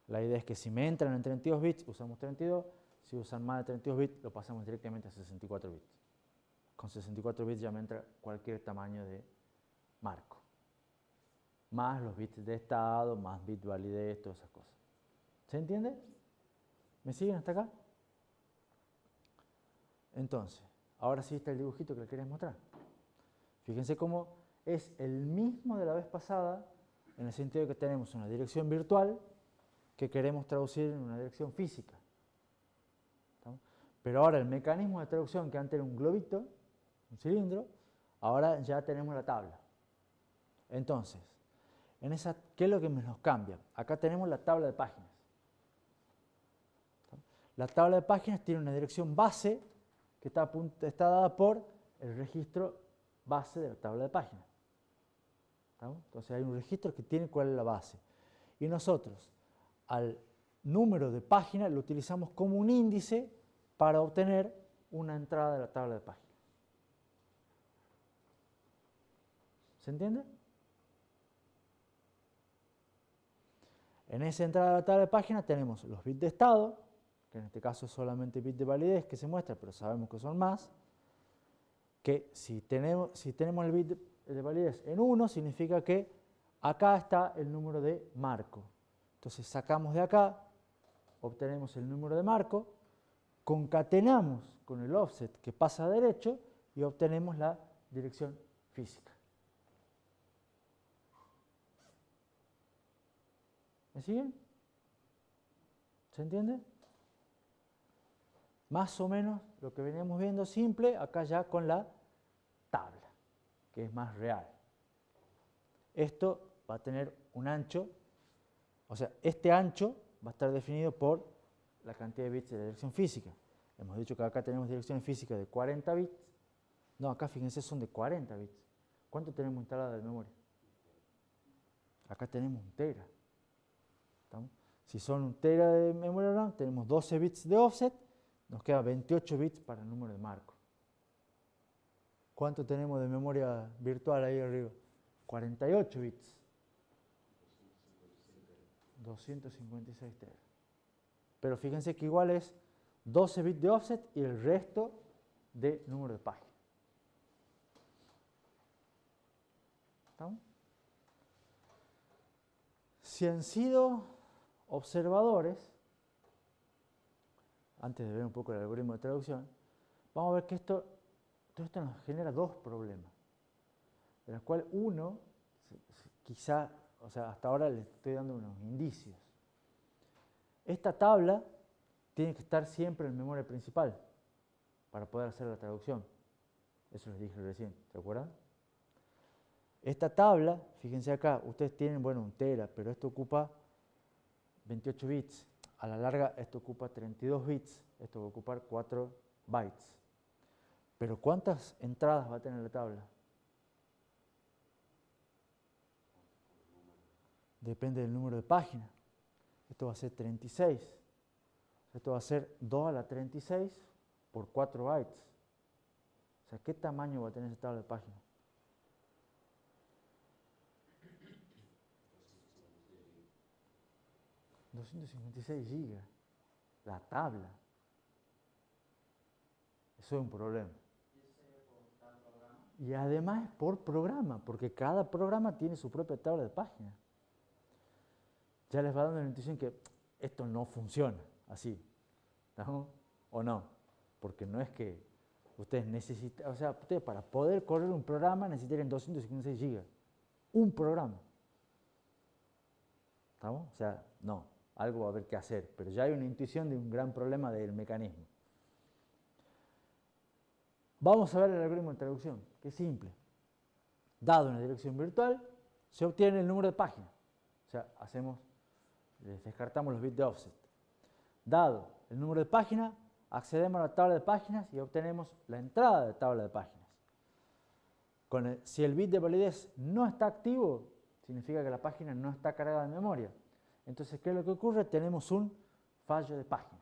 La idea es que si me entran en 32 bits usamos 32, si usan más de 32 bits lo pasamos directamente a 64 bits. Con 64 bits ya me entra cualquier tamaño de marco. Más los bits de estado, más bit validez, todas esas cosas. ¿Se entiende? ¿Me siguen hasta acá? Entonces, ahora sí está el dibujito que les quería mostrar. Fíjense cómo es el mismo de la vez pasada, en el sentido de que tenemos una dirección virtual que queremos traducir en una dirección física. ¿Estamos? Pero ahora el mecanismo de traducción, que antes era un globito, un cilindro, ahora ya tenemos la tabla. Entonces, ¿qué es lo que nos cambia? Acá tenemos la tabla de páginas. La tabla de páginas tiene una dirección base que está dada por el registro base de la tabla de páginas. ¿Estamos? Entonces hay un registro que tiene cuál es la base. Y nosotros al número de páginas lo utilizamos como un índice para obtener una entrada de la tabla de páginas. ¿Se entiende? En esa entrada de la tabla de páginas tenemos los bits de estado, que en este caso es solamente bit de validez que se muestra, pero sabemos que son más, que si tenemos el bit de validez en 1, significa que acá está el número de marco. Entonces sacamos de acá, obtenemos el número de marco, concatenamos con el offset que pasa a derecho y obtenemos la dirección física. ¿Me siguen? ¿Se entiende? Más o menos lo que veníamos viendo simple, acá ya con la tabla, que es más real. Esto va a tener un ancho, o sea, este ancho va a estar definido por la cantidad de bits de la dirección física. Hemos dicho que acá tenemos direcciones físicas de 40 bits. No, acá fíjense son de 40 bits. ¿Cuánto tenemos instalado de memoria? Acá tenemos 1 tera. ¿Estamos? Si son 1 tera de memoria RAM, tenemos 12 bits de offset, nos queda 28 bits para el número de marco. ¿Cuánto tenemos de memoria virtual ahí arriba? 48 bits. 256 teras. Pero fíjense que igual es 12 bits de offset y el resto de número de páginas. ¿Estamos? Si han sido observadores, antes de ver un poco el algoritmo de traducción, vamos a ver que todo esto nos genera dos problemas, de los cuales uno, quizá, o sea, hasta ahora les estoy dando unos indicios. Esta tabla tiene que estar siempre en memoria principal para poder hacer la traducción. Eso les dije recién, ¿se acuerdan? Esta tabla, fíjense acá, ustedes tienen, bueno, un tera, pero esto ocupa 28 bits. A la larga esto ocupa 32 bits, esto va a ocupar 4 bytes. Pero ¿cuántas entradas va a tener la tabla? Depende del número de páginas. Esto va a ser 36. Esto va a ser 2 a la 36 por 4 bytes. O sea, ¿qué tamaño va a tener esa tabla de páginas? 256 gigas. La tabla. Eso es un problema. Y además es por programa, porque cada programa tiene su propia tabla de páginas. Ya les va dando la intuición que esto no funciona así, ¿no? ¿O no? Porque no es que ustedes necesitan, o sea, ustedes para poder correr un programa necesitarían 256 gigas. Un programa. ¿Estamos? O sea, no, algo va a haber que hacer, pero ya hay una intuición de un gran problema del mecanismo. Vamos a ver el algoritmo de traducción, que es simple. Dado una dirección virtual, se obtiene el número de páginas. O sea, descartamos los bits de offset. Dado el número de páginas, accedemos a la tabla de páginas y obtenemos la entrada de tabla de páginas. Si el bit de validez no está activo, significa que la página no está cargada en memoria. Entonces, ¿qué es lo que ocurre? Tenemos un fallo de página.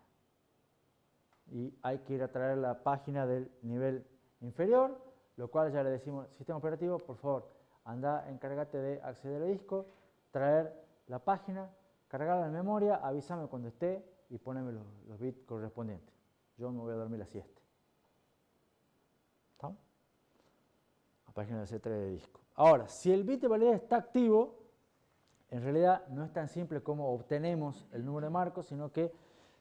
Y hay que ir a traer la página del nivel inferior, lo cual ya le decimos al sistema operativo, por favor, anda, encárgate de acceder al disco, traer la página, cargarla en memoria, avísame cuando esté y poneme los bits correspondientes. Yo me voy a dormir la siesta. ¿Está? La página del C3 de disco. Ahora, si el bit de validez está activo, en realidad no es tan simple como obtenemos el número de marco, sino que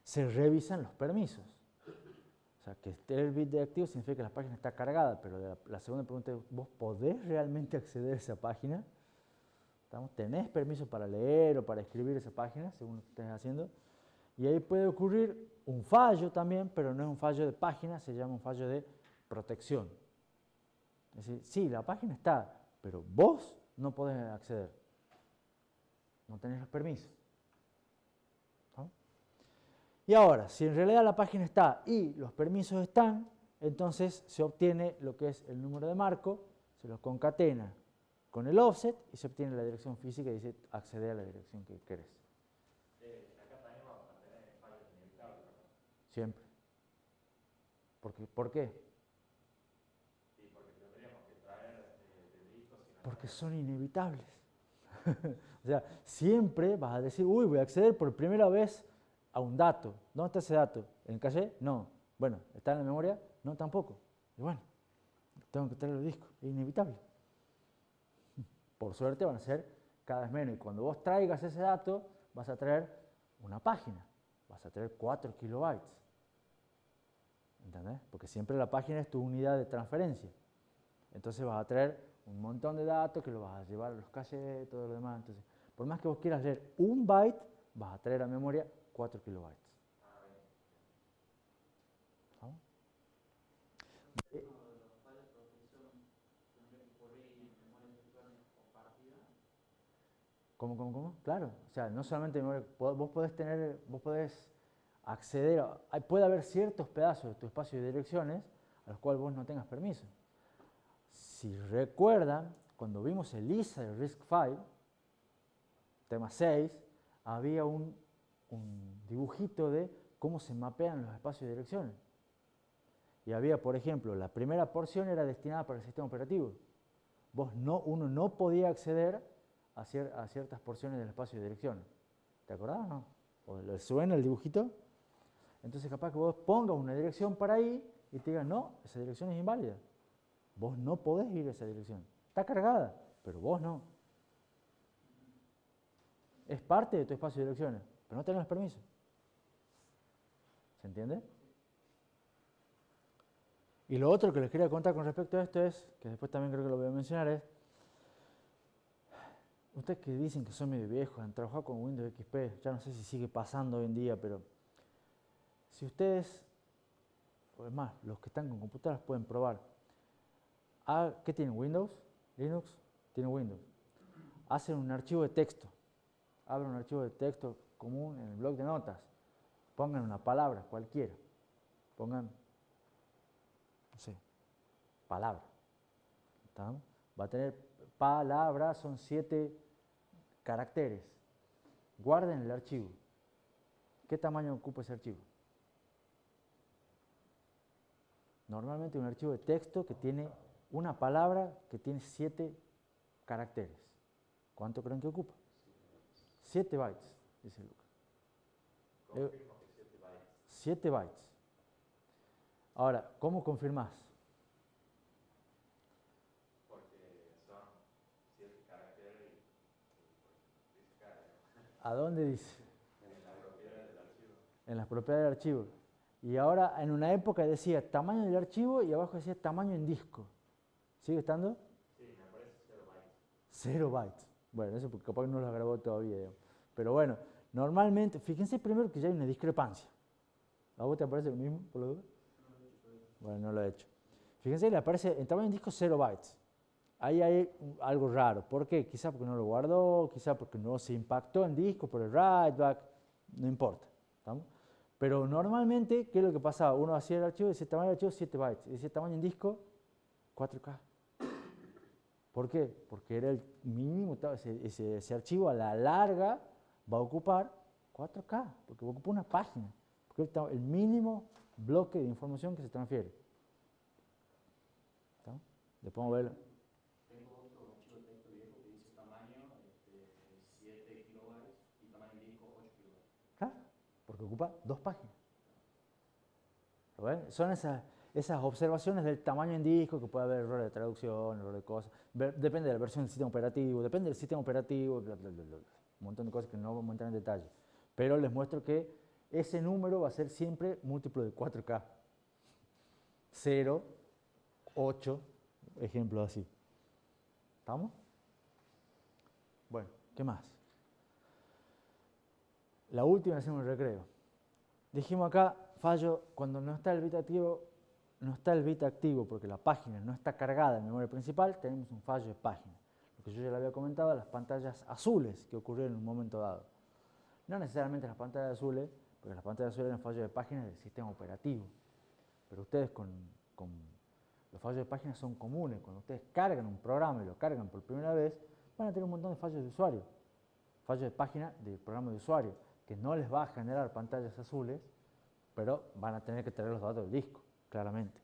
se revisan los permisos. O sea, que esté el bit de activo significa que la página está cargada, pero la segunda pregunta es, ¿vos podés realmente acceder a esa página? ¿Tenés permiso para leer o para escribir esa página, según lo que estés haciendo? Y ahí puede ocurrir un fallo también, pero no es un fallo de página, se llama un fallo de protección. Es decir, sí, la página está, pero vos no podés acceder. No tenés los permisos. ¿No? Y ahora, si en realidad la página está y los permisos están, entonces se obtiene lo que es el número de marco, se lo concatena con el offset y se obtiene la dirección física y dice acceder a la dirección que querés. Acá también vamos a tener fallos inevitables, ¿no? Siempre. ¿Por qué? Sí, porque tendríamos que traer del disco sin Porque son inevitables. O sea, siempre vas a decir, uy, voy a acceder por primera vez a un dato. ¿Dónde está ese dato? ¿En el caché? No. Bueno, ¿está en la memoria? No, tampoco. Y bueno, tengo que traer el disco. Es inevitable. Por suerte van a ser cada vez menos. Y cuando vos traigas ese dato, vas a traer una página. Vas a traer 4 kilobytes. ¿Entendés? Porque siempre la página es tu unidad de transferencia. Entonces vas a traer un montón de datos que lo vas a llevar a los cachés, todo lo demás. Entonces, por más que vos quieras leer un byte, vas a traer a memoria 4 kilobytes. ¿No? ¿Cómo? Claro. O sea, no solamente memoria, vos podés acceder, puede haber ciertos pedazos de tu espacio de direcciones a los cuales vos no tengas permiso. Si recuerdan, cuando vimos el ISA de RISC-V, tema 6, había un dibujito de cómo se mapean los espacios de direcciones. Y había, por ejemplo, la primera porción era destinada para el sistema operativo. Uno no podía acceder a ciertas porciones del espacio de direcciones. ¿Te acordás o no? ¿O le suena el dibujito? Entonces capaz que vos pongas una dirección para ahí y te digan, no, esa dirección es inválida. Vos no podés ir a esa dirección. Está cargada, pero vos no. Es parte de tu espacio de direcciones, pero no tenés permiso. ¿Se entiende? Y lo otro que les quería contar con respecto a esto es, que después también creo que lo voy a mencionar, es, ustedes que dicen que son medio viejos, han trabajado con Windows XP, ya no sé si sigue pasando hoy en día, pero si ustedes, o es más, los que están con computadoras pueden probar, ¿qué tienen? ¿Windows? ¿Linux? Tiene Windows. Hacen un archivo de texto, abren un archivo de texto común en el bloc de notas, pongan una palabra cualquiera, pongan, no sé, palabra. ¿Estamos? Va a tener palabra, son 7 caracteres. Guarden el archivo. ¿Qué tamaño ocupa ese archivo? Normalmente un archivo de texto que tiene una palabra que tiene 7 caracteres. ¿Cuánto creen que ocupa? 7 bytes, dice Lucas. Confirmo que 7 bytes. 7 bytes. Ahora, ¿cómo confirmás? Porque son 7 caracteres y dice cara, ¿no? ¿A dónde dice? En la propiedad del archivo. En las propiedades del archivo. Y ahora, en una época decía tamaño del archivo y abajo decía tamaño en disco. ¿Sigue estando? Sí, me parece 0 bytes. 0 bytes. Bueno, eso porque capaz no lo grabó todavía. Digamos. Pero bueno, normalmente, fíjense primero que ya hay una discrepancia. ¿A vos te aparece lo mismo, por lo duda? Bueno, no lo he hecho. Fíjense, le aparece en tamaño en disco 0 bytes. Ahí hay algo raro. ¿Por qué? Quizá porque no lo guardó, quizá porque no se impactó en disco por el write back, no importa. ¿Estamos? Pero normalmente, ¿qué es lo que pasaba? Uno hacía el archivo y decía tamaño del archivo 7 bytes. Y decía tamaño en disco 4K. ¿Por qué? Porque era el mínimo, ese archivo a la larga va a ocupar 4K, porque va a ocupar una página, porque es el mínimo bloque de información que se transfiere. ¿Está? Después vamos a verlo. Tengo otro archivo de texto viejo que dice tamaño 7 kilobytes y tamaño disco 8 kilobytes. Claro, porque ocupa 2 páginas. ¿Lo ven? Son esas observaciones del tamaño en disco, que puede haber errores de traducción, errores de cosas. Depende de la versión del sistema operativo, depende del sistema operativo, bla, bla, bla, bla. Un montón de cosas que no vamos a entrar en detalle. Pero les muestro que ese número va a ser siempre múltiplo de 4K. 0, 8, ejemplos así. ¿Estamos? Bueno, ¿qué más? La última hacemos el recreo. Dijimos acá, fallo, cuando no está el bit activo, no está el bit activo porque la página no está cargada en memoria principal, tenemos un fallo de página. Lo que yo ya le había comentado, las pantallas azules que ocurrieron en un momento dado. No necesariamente las pantallas azules, porque las pantallas azules eran fallos de página del sistema operativo. Pero ustedes con los fallos de página son comunes. Cuando ustedes cargan un programa y lo cargan por primera vez, van a tener un montón de fallos de usuario. Fallos de página del programa de usuario, que no les va a generar pantallas azules, pero van a tener que tener los datos del disco, claramente.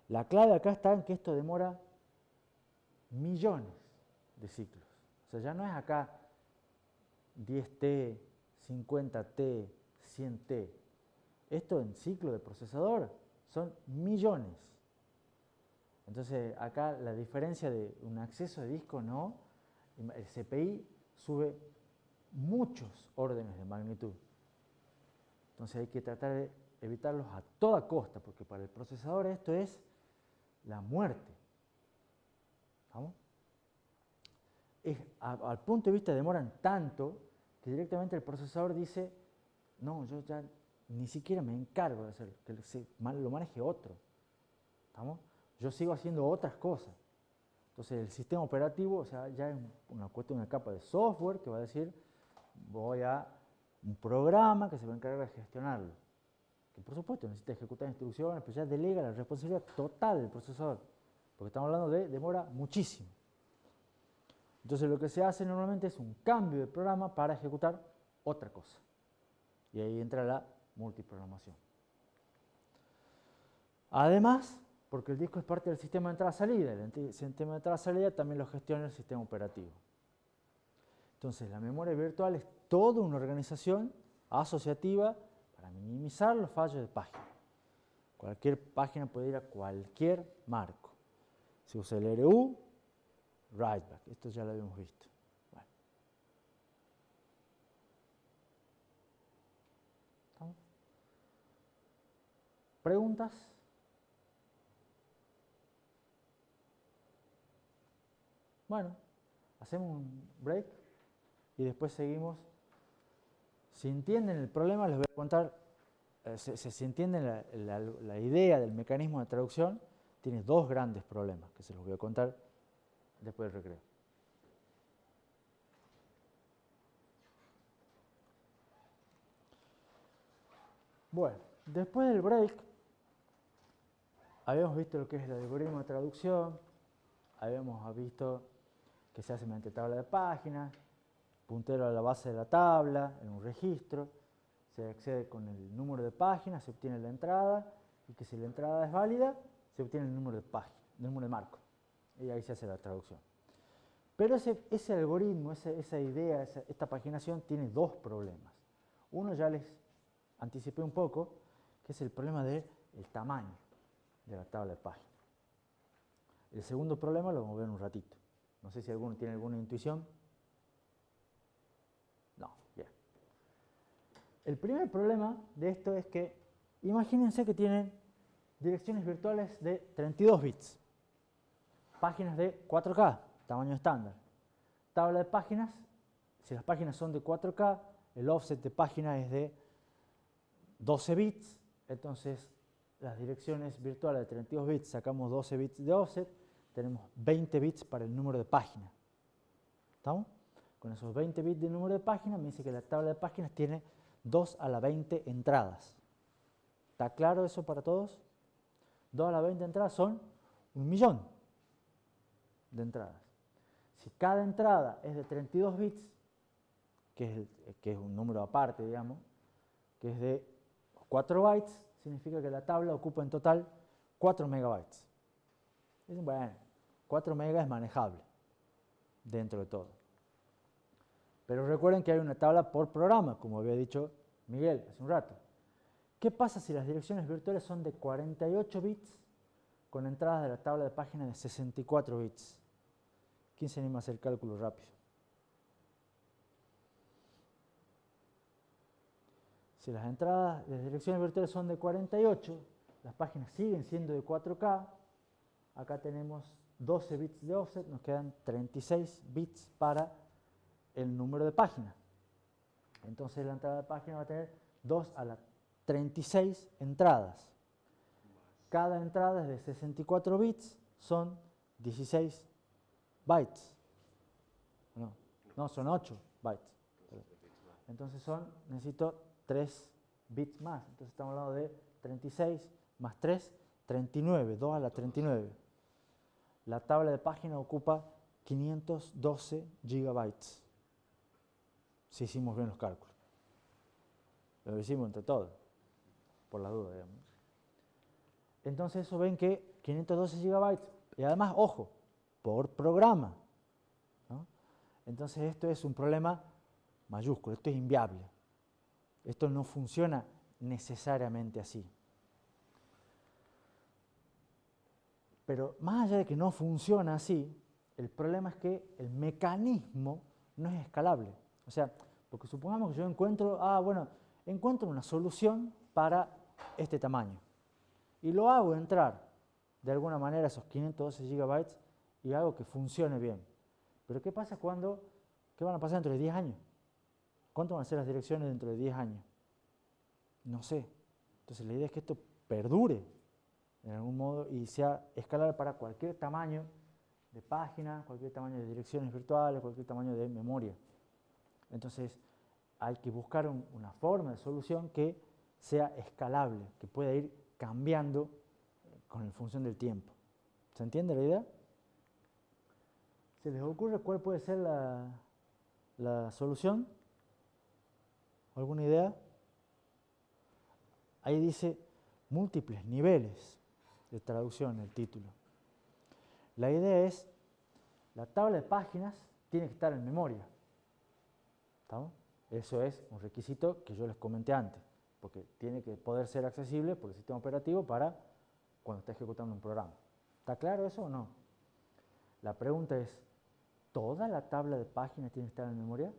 La clave acá está en que esto demora millones de ciclos. O sea, ya no es acá 10T, 50T, 100T. Esto en ciclo de procesador son millones. Entonces, acá la diferencia de un acceso de disco no, el CPI sube muchos órdenes de magnitud. Entonces hay que tratar de evitarlos a toda costa, porque para el procesador esto es la muerte. ¿Vamos? Al punto de vista demoran tanto que directamente el procesador dice, no, yo ya ni siquiera me encargo de hacerlo, que lo maneje otro. ¿Estamos? Yo sigo haciendo otras cosas. Entonces el sistema operativo, o sea, ya es una cuestión, una capa de software que va a decir, voy a un programa que se va a encargar de gestionarlo. Que por supuesto necesita ejecutar instrucciones, pero ya delega la responsabilidad total del procesador. Porque estamos hablando de demora muchísimo. Entonces lo que se hace normalmente es un cambio de programa para ejecutar otra cosa. Y ahí entra la multiprogramación. Además, porque el disco es parte del sistema de entrada-salida, el sistema de entrada-salida también lo gestiona el sistema operativo. Entonces la memoria virtual es toda una organización asociativa para minimizar los fallos de página. Cualquier página puede ir a cualquier marco. Se usa el RU, write back, esto ya lo habíamos visto. Bueno. ¿Estamos? ¿Preguntas? Bueno, hacemos un break y después seguimos. Si entienden el problema, les voy a contar, si entienden la idea del mecanismo de traducción, tiene dos grandes problemas que se los voy a contar después del recreo. Bueno, después del break, habíamos visto lo que es el algoritmo de traducción, habíamos visto que se hace mediante tabla de páginas, puntero a la base de la tabla, en un registro, se accede con el número de páginas, se obtiene la entrada, y que si la entrada es válida, se obtiene el número de página, el número de marco, y ahí se hace la traducción. Pero ese algoritmo, esa idea, esta paginación tiene dos problemas. Uno ya les anticipé un poco, que es el problema del tamaño de la tabla de páginas. El segundo problema lo vamos a ver en un ratito. No sé si alguno tiene alguna intuición. No, bien. El primer problema de esto es que, imagínense que tienen direcciones virtuales de 32 bits, páginas de 4K, tamaño estándar. Tabla de páginas, si las páginas son de 4K, el offset de página es de 12 bits, entonces las direcciones virtuales de 32 bits, sacamos 12 bits de offset, tenemos 20 bits para el número de página. ¿Estamos? Con esos 20 bits de número de página me dice que la tabla de páginas tiene 2 a la 20 entradas. ¿Está claro eso para todos? 2 a la 20 entradas son 1.000.000 de entradas. Si cada entrada es de 32 bits, que es un número aparte, digamos, que es de 4 bytes, significa que la tabla ocupa en total 4 megabytes. Dicen, bueno, 4 megas es manejable dentro de todo. Pero recuerden que hay una tabla por programa, como había dicho Miguel hace un rato. ¿Qué pasa si las direcciones virtuales son de 48 bits con entradas de la tabla de página de 64 bits? ¿Quién se anima a hacer cálculo rápido? Si las entradas de direcciones virtuales son de 48, las páginas siguen siendo de 4K, acá tenemos 12 bits de offset, nos quedan 36 bits para el número de página. Entonces la entrada de página va a tener 2 a la 36 entradas. Cada entrada es de 64 bits, son 16 bytes. No, son 8 bytes. Entonces necesito 3 bits más. Entonces estamos hablando de 36 más 3, 39, 2 a la 39. La tabla de página ocupa 512 gigabytes. Si hicimos bien los cálculos. Lo hicimos entre todos, por la duda, digamos. Entonces eso ven que 512 gigabytes, y además, ojo, por programa, ¿no? Entonces esto es un problema mayúsculo, esto es inviable. Esto no funciona necesariamente así. Pero más allá de que no funciona así, el problema es que el mecanismo no es escalable. O sea, porque supongamos que yo encuentro una solución para este tamaño. Y lo hago entrar de alguna manera esos 512 gigabytes y hago que funcione bien. Pero ¿qué pasa qué van a pasar dentro de 10 años? ¿Cuánto van a ser las direcciones dentro de 10 años? No sé. Entonces la idea es que esto perdure en algún modo y sea escalable para cualquier tamaño de página, cualquier tamaño de direcciones virtuales, cualquier tamaño de memoria. Entonces hay que buscar una forma de solución que sea escalable, que pueda ir cambiando con la función del tiempo. ¿Se entiende la idea? ¿Se les ocurre cuál puede ser la solución? ¿Alguna idea? Ahí dice múltiples niveles de traducción el título. La idea es, la tabla de páginas tiene que estar en memoria. ¿Estamos? Eso es un requisito que yo les comenté antes, porque tiene que poder ser accesible por el sistema operativo para cuando está ejecutando un programa. ¿Está claro eso o no? La pregunta es, ¿toda la tabla de páginas tiene que estar en memoria?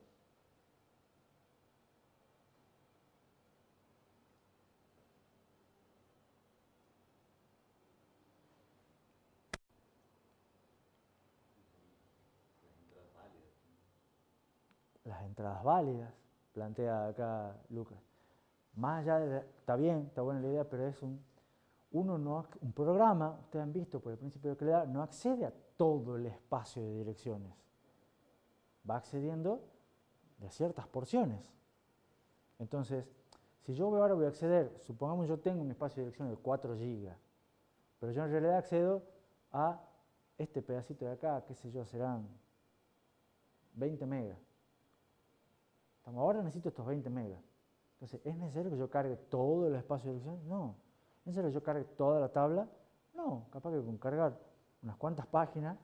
entradas válidas, plantea acá Lucas. Más allá de está bien, está buena la idea, pero es un programa, ustedes han visto por el principio de claridad, no accede a todo el espacio de direcciones. Va accediendo de ciertas porciones. Entonces, si yo ahora voy a acceder, supongamos yo tengo un espacio de dirección de 4 GB, pero yo en realidad accedo a este pedacito de acá, qué sé yo, serán 20 megas. Ahora necesito estos 20 megas. Entonces, ¿es necesario que yo cargue todo el espacio de dirección? No. ¿Es necesario que yo cargue toda la tabla? No. Capaz que con cargar unas cuantas páginas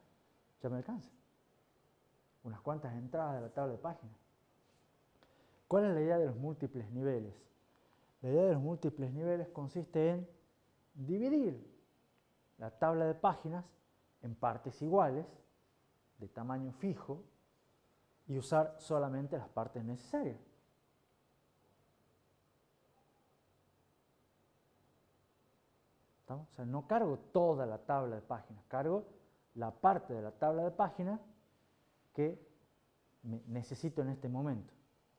ya me alcanza. Unas cuantas entradas de la tabla de páginas. ¿Cuál es la idea de los múltiples niveles? La idea de los múltiples niveles consiste en dividir la tabla de páginas en partes iguales, de tamaño fijo, y usar solamente las partes necesarias. ¿Estamos? O sea, no cargo toda la tabla de páginas, cargo la parte de la tabla de páginas que necesito en este momento.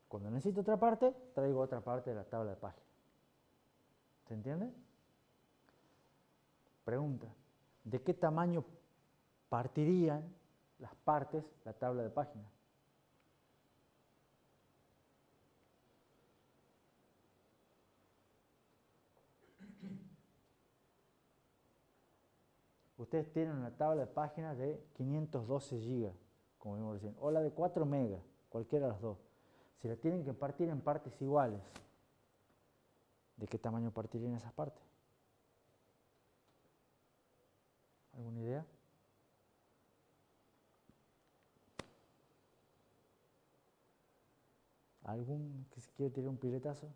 Cuando necesito otra parte, traigo otra parte de la tabla de páginas. ¿Se entiende? Pregunta, ¿de qué tamaño partirían las partes de la tabla de páginas? Ustedes tienen una tabla de páginas de 512 GB, como vimos recién, o la de 4 megas, cualquiera de las dos. Si la tienen que partir en partes iguales, ¿de qué tamaño partirían esas partes? ¿Alguna idea? ¿Algún que se quiere tirar un piletazo?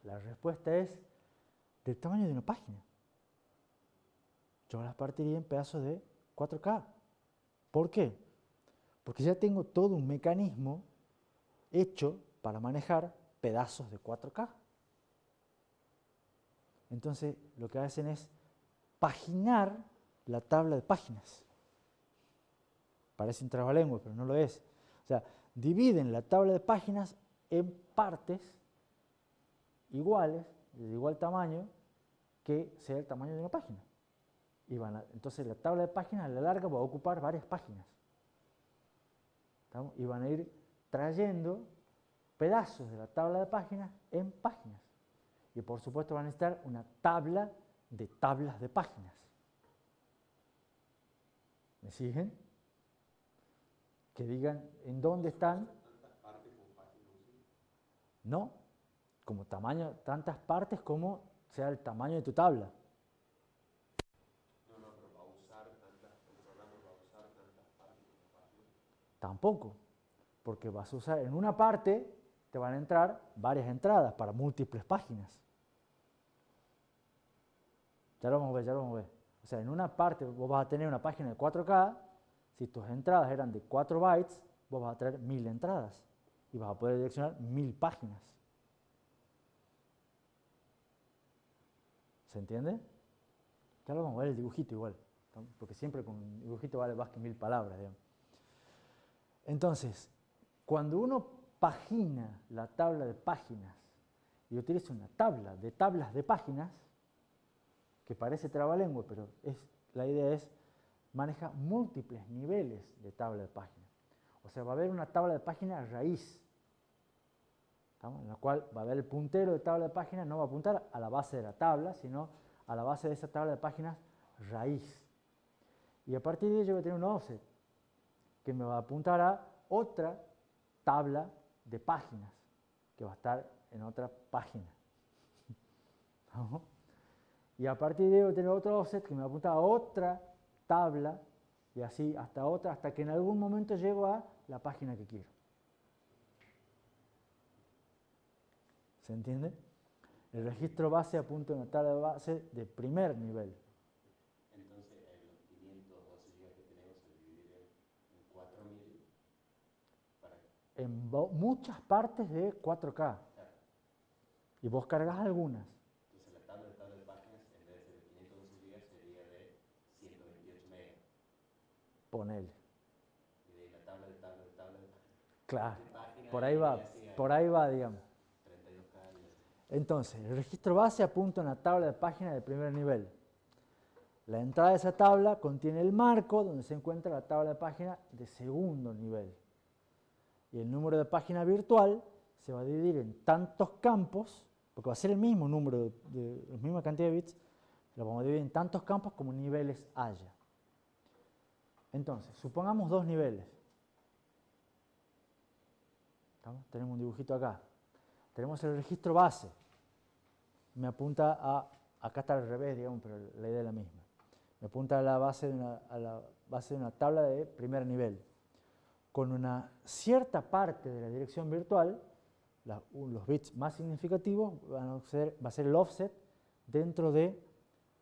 La respuesta es del tamaño de una página. Yo las partiría en pedazos de 4K. ¿Por qué? Porque ya tengo todo un mecanismo hecho para manejar pedazos de 4K. Entonces, lo que hacen es paginar la tabla de páginas. Parece un trabalengua, pero no lo es. O sea, dividen la tabla de páginas en partes iguales, de igual tamaño, que sea el tamaño de una página. Entonces, la tabla de páginas a la larga va a ocupar varias páginas. ¿Estamos? Y van a ir trayendo pedazos de la tabla de páginas en páginas. Y por supuesto van a necesitar una tabla de tablas de páginas. ¿Me siguen? Que digan en dónde están. No, como tamaño, tantas partes como sea el tamaño de tu tabla. No, pero va a usar el programa va a usar tantas partes como páginas. Tampoco, porque vas a usar, en una parte te van a entrar varias entradas para múltiples páginas. Ya lo vamos a ver. O sea, en una parte vos vas a tener una página de 4K, si tus entradas eran de 4 bytes, vos vas a tener 1000 entradas y vas a poder direccionar 1000 páginas. ¿Se entiende? Ya lo vamos a ver el dibujito igual, porque siempre con un dibujito vale más que 1000 palabras, digamos. Entonces, cuando uno pagina la tabla de páginas y utiliza una tabla de tablas de páginas, que parece trabalengua, pero la idea es maneja múltiples niveles de tabla de páginas. O sea, va a haber una tabla de páginas raíz, ¿estamos? En la cual va a haber el puntero de tabla de páginas, no va a apuntar a la base de la tabla, sino a la base de esa tabla de páginas raíz. Y a partir de ello voy a tener un offset que me va a apuntar a otra tabla de páginas que va a estar en otra página. ¿No? Y a partir de ello voy a tener otro offset que me va a apuntar a otra tabla y así hasta otra, hasta que en algún momento llego a la página que quiero. ¿Se entiende? El registro base apunta a una tabla de base de primer nivel. Entonces, los 512 GB que tenemos se dividen en 4000 para... En muchas partes de 4K. Claro. Y vos cargas algunas. Entonces, la tabla de páginas, en vez de ser de 512 GB, sería de 128 megas. Ponele. Y de la tabla Claro, Página por y ahí va, hacía por ahí va, digamos. 32K. Entonces, el registro base apunta a una tabla de páginas de primer nivel. La entrada de esa tabla contiene el marco donde se encuentra la tabla de páginas de segundo nivel. Y el número de página virtual se va a dividir en tantos campos, porque va a ser el mismo número, la misma cantidad de bits, lo vamos a dividir en tantos campos como niveles haya. Entonces, supongamos dos niveles. ¿Estamos? Tenemos un dibujito acá. Tenemos el registro base. Me apunta a, acá está al revés, digamos, pero la idea es la misma. Me apunta a la base de una tabla de primer nivel. Con una cierta parte de la dirección virtual, los bits más significativos va a ser el offset dentro de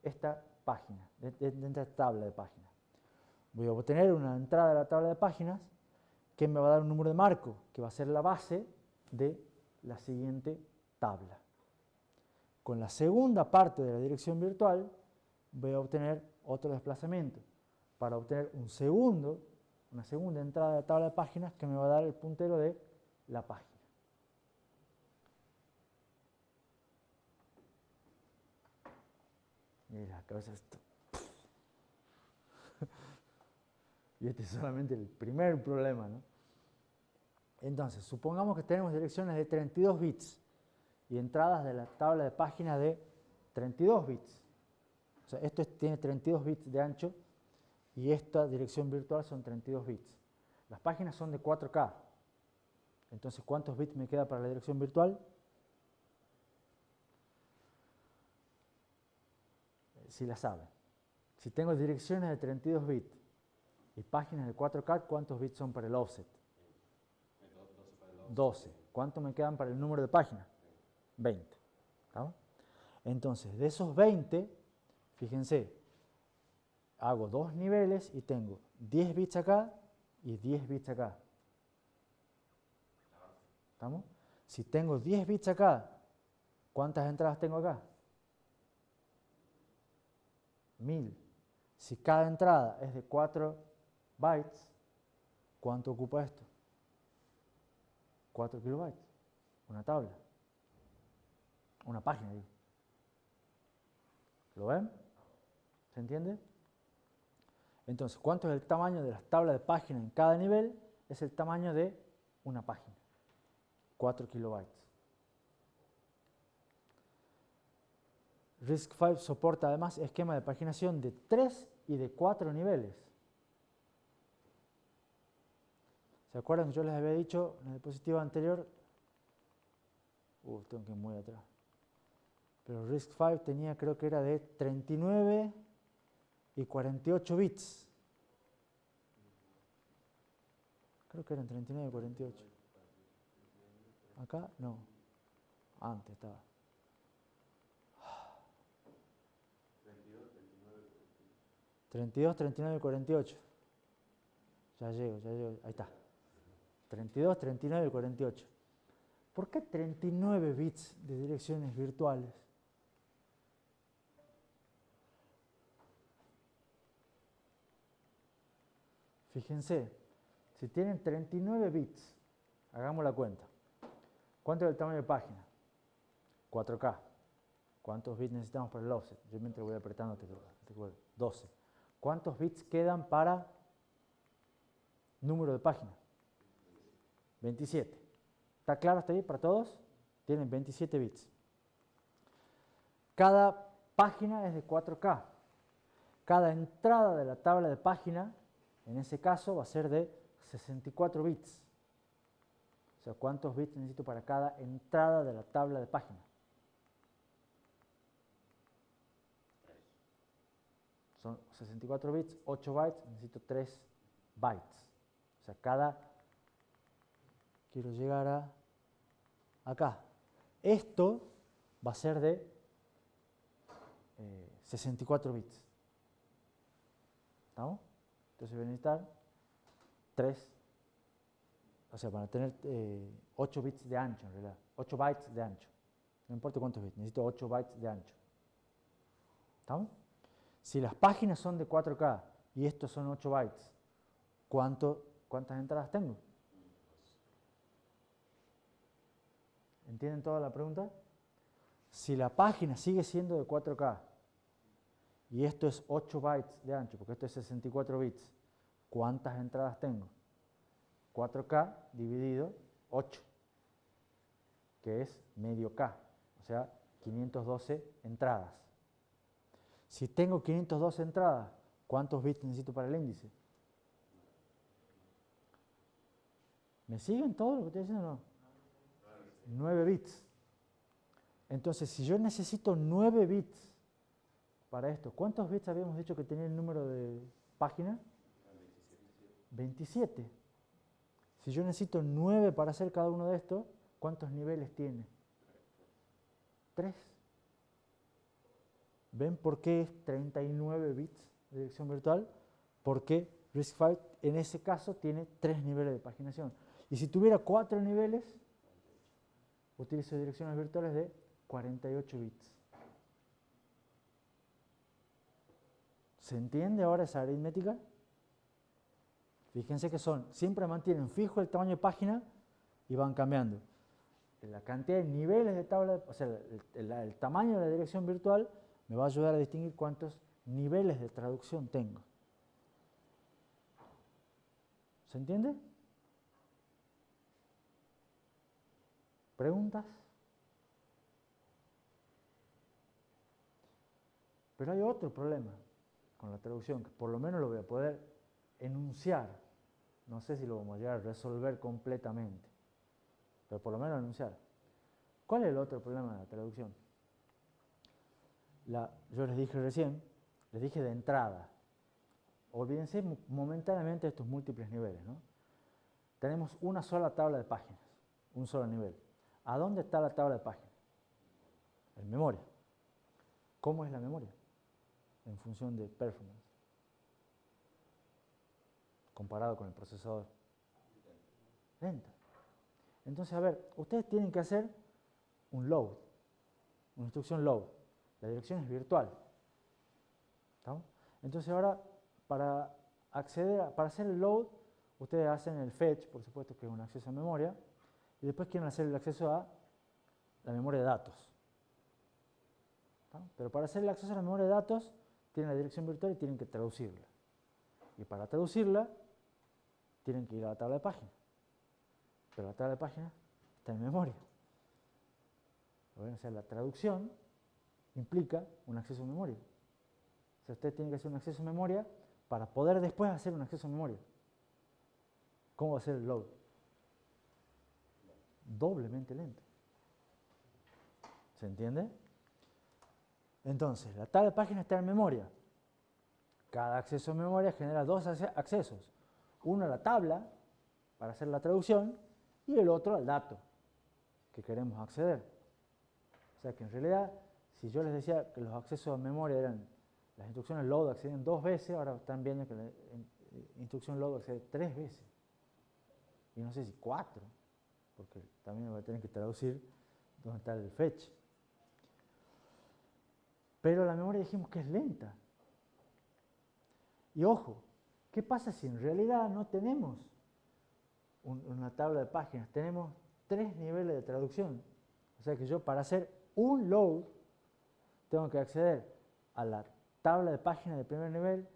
esta página, dentro de esta tabla de páginas. Voy a obtener una entrada de la tabla de páginas que me va a dar un número de marco, que va a ser la base de la siguiente tabla. Con la segunda parte de la dirección virtual voy a obtener otro desplazamiento para obtener una segunda entrada de la tabla de páginas que me va a dar el puntero de la página. Mira, la cabeza está... Y este es solamente el primer problema, ¿no? Entonces, supongamos que tenemos direcciones de 32 bits y entradas de la tabla de páginas de 32 bits. O sea, esto tiene 32 bits de ancho y esta dirección virtual son 32 bits. Las páginas son de 4K. Entonces, ¿cuántos bits me queda para la dirección virtual? Si la saben. Si tengo direcciones de 32 bits y páginas de 4K, ¿cuántos bits son para el offset? 12. ¿Cuánto me quedan para el número de páginas? 20. ¿Estamos? Entonces, de esos 20, fíjense, hago dos niveles y tengo 10 bits acá y 10 bits acá. ¿Estamos? Si tengo 10 bits acá, ¿cuántas entradas tengo acá? 1000. Si cada entrada es de 4 bytes, ¿cuánto ocupa esto? 4 kilobytes. Una tabla. Una página, digo. ¿Lo ven? ¿Se entiende? Entonces, ¿cuánto es el tamaño de las tablas de páginas en cada nivel? Es el tamaño de una página. 4 kilobytes. RISC-V soporta además esquema de paginación de 3 y de 4 niveles. ¿Se acuerdan que yo les había dicho en la diapositiva anterior? Tengo que ir muy atrás. Pero RISC-V tenía, creo que era de 39 y 48 bits. Creo que eran 39 y 48. Acá no. Antes estaba. 32, 39 y 48. Ya llego. Ahí está. 32, 39 y 48. ¿Por qué 39 bits de direcciones virtuales? Fíjense, si tienen 39 bits, hagamos la cuenta. ¿Cuánto es el tamaño de página? 4K. ¿Cuántos bits necesitamos para el offset? Yo mientras voy apretando te 12. ¿Cuántos bits quedan para número de página? 27. ¿Está claro hasta ahí para todos? Tienen 27 bits. Cada página es de 4K. Cada entrada de la tabla de página, en ese caso, va a ser de 64 bits. O sea, ¿cuántos bits necesito para cada entrada de la tabla de página? Son 64 bits, 8 bytes, necesito 3 bytes. O sea, quiero llegar a acá. Esto va a ser de 64 bits. ¿Estamos? Entonces voy a necesitar 3, o sea, para tener 8 bits de ancho en realidad, 8 bytes de ancho. No importa cuántos bits, necesito 8 bytes de ancho. ¿Estamos? Si las páginas son de 4K y estos son 8 bytes, ¿cuántas entradas tengo? ¿Entienden toda la pregunta? Si la página sigue siendo de 4K y esto es 8 bytes de ancho, porque esto es 64 bits, ¿cuántas entradas tengo? 4K dividido 8, que es medio K, o sea, 512 entradas. Si tengo 512 entradas, ¿cuántos bits necesito para el índice? ¿Me siguen todo lo que estoy diciendo o no? 9 bits. Entonces, si yo necesito 9 bits para esto, ¿cuántos bits habíamos dicho que tenía el número de página? 27. Si yo necesito 9 para hacer cada uno de estos, ¿cuántos niveles tiene? 3. ¿Ven por qué es 39 bits de dirección virtual? Porque RISC-V en ese caso tiene 3 niveles de paginación. Y si tuviera 4 niveles, utilizo direcciones virtuales de 48 bits. ¿Se entiende ahora esa aritmética? Fíjense que siempre mantienen fijo el tamaño de página y van cambiando. La cantidad de niveles de tabla, o sea, el tamaño de la dirección virtual me va a ayudar a distinguir cuántos niveles de traducción tengo. ¿Se entiende? ¿Preguntas? Pero hay otro problema con la traducción, que por lo menos lo voy a poder enunciar. No sé si lo vamos a llegar a resolver completamente, pero por lo menos enunciar. ¿Cuál es el otro problema de la traducción? Yo les dije recién, les dije de entrada. Olvídense momentáneamente de estos múltiples niveles, ¿no? Tenemos una sola tabla de páginas, un solo nivel. ¿A dónde está la tabla de páginas? En memoria. ¿Cómo es la memoria? En función de performance. Comparado con el procesador. Lenta. Entonces, a ver, ustedes tienen que hacer un load, una instrucción load. La dirección es virtual. ¿Estamos? Entonces ahora, para hacer el load, ustedes hacen el fetch, por supuesto que es un acceso a memoria, y después quieren hacer el acceso a la memoria de datos. ¿Estamos? Pero para hacer el acceso a la memoria de datos, tienen la dirección virtual y tienen que traducirla. Y para traducirla, tienen que ir a la tabla de página. Pero la tabla de página está en memoria. O sea, la traducción implica un acceso a memoria. O sea, ustedes tienen que hacer un acceso a memoria para poder después hacer un acceso a memoria. ¿Cómo va a ser el load? Doblemente lento. ¿Se entiende? Entonces, la tabla de página está en memoria. Cada acceso a memoria genera dos accesos. Uno a la tabla, para hacer la traducción, y el otro al dato que queremos acceder. O sea que en realidad, si yo les decía que los accesos a memoria eran, las instrucciones load acceden 2 veces, ahora están viendo que la instrucción load accede 3 veces. Y no sé si 4, porque también voy a tener que traducir dónde está el fetch. Pero la memoria dijimos que es lenta. Y ojo, ¿qué pasa si en realidad no tenemos una tabla de páginas? Tenemos 3 niveles de traducción. O sea que yo para hacer un load tengo que acceder a la tabla de páginas del primer nivel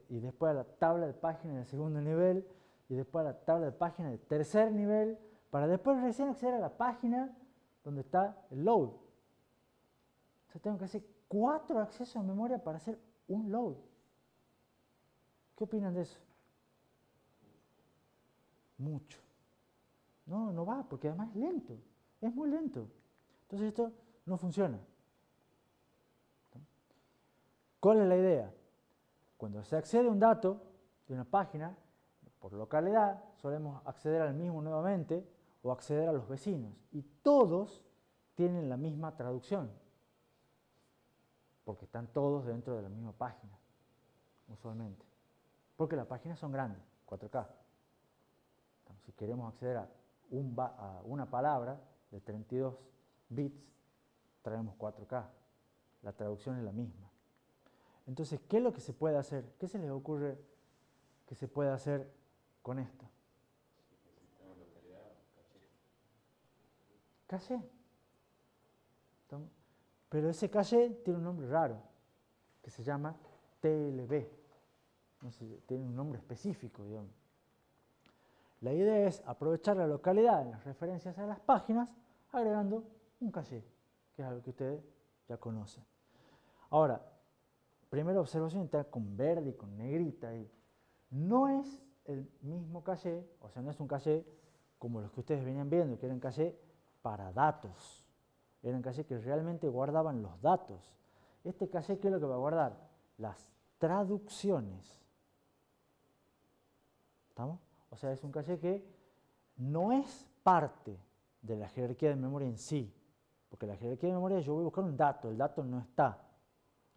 y después a la tabla de páginas del segundo nivel y después a la tabla de páginas del tercer nivel para después recién acceder a la página donde está el load. O sea, tengo que hacer 4 accesos a memoria para hacer un load. ¿Qué opinan de eso? Mucho. No, no va, porque además es lento. Es muy lento. Entonces esto no funciona. ¿Cuál es la idea? Cuando se accede a un dato de una página, por localidad, solemos acceder al mismo nuevamente o acceder a los vecinos. Y todos tienen la misma traducción, porque están todos dentro de la misma página, usualmente. Porque las páginas son grandes, 4K. Entonces, si queremos acceder a una palabra de 32 bits, traemos 4K. La traducción es la misma. Entonces, ¿qué es lo que se puede hacer? ¿Qué se les ocurre que se puede hacer con esto? Caché. ¿Estamos? Pero ese caché tiene un nombre raro, que se llama TLB. No sé, tiene un nombre específico, digamos. La idea es aprovechar la localidad en las referencias a las páginas agregando un caché, que es algo que ustedes ya conocen. Ahora, primera observación está con verde y con negrita ahí. No es el mismo caché, o sea, no es un caché como los que ustedes venían viendo, que eran caché para datos. Eran caché que realmente guardaban los datos. Este caché, ¿qué es lo que va a guardar? Las traducciones. ¿Estamos? O sea, es un caché que no es parte de la jerarquía de memoria en sí, porque la jerarquía de memoria yo voy a buscar un dato, el dato no está.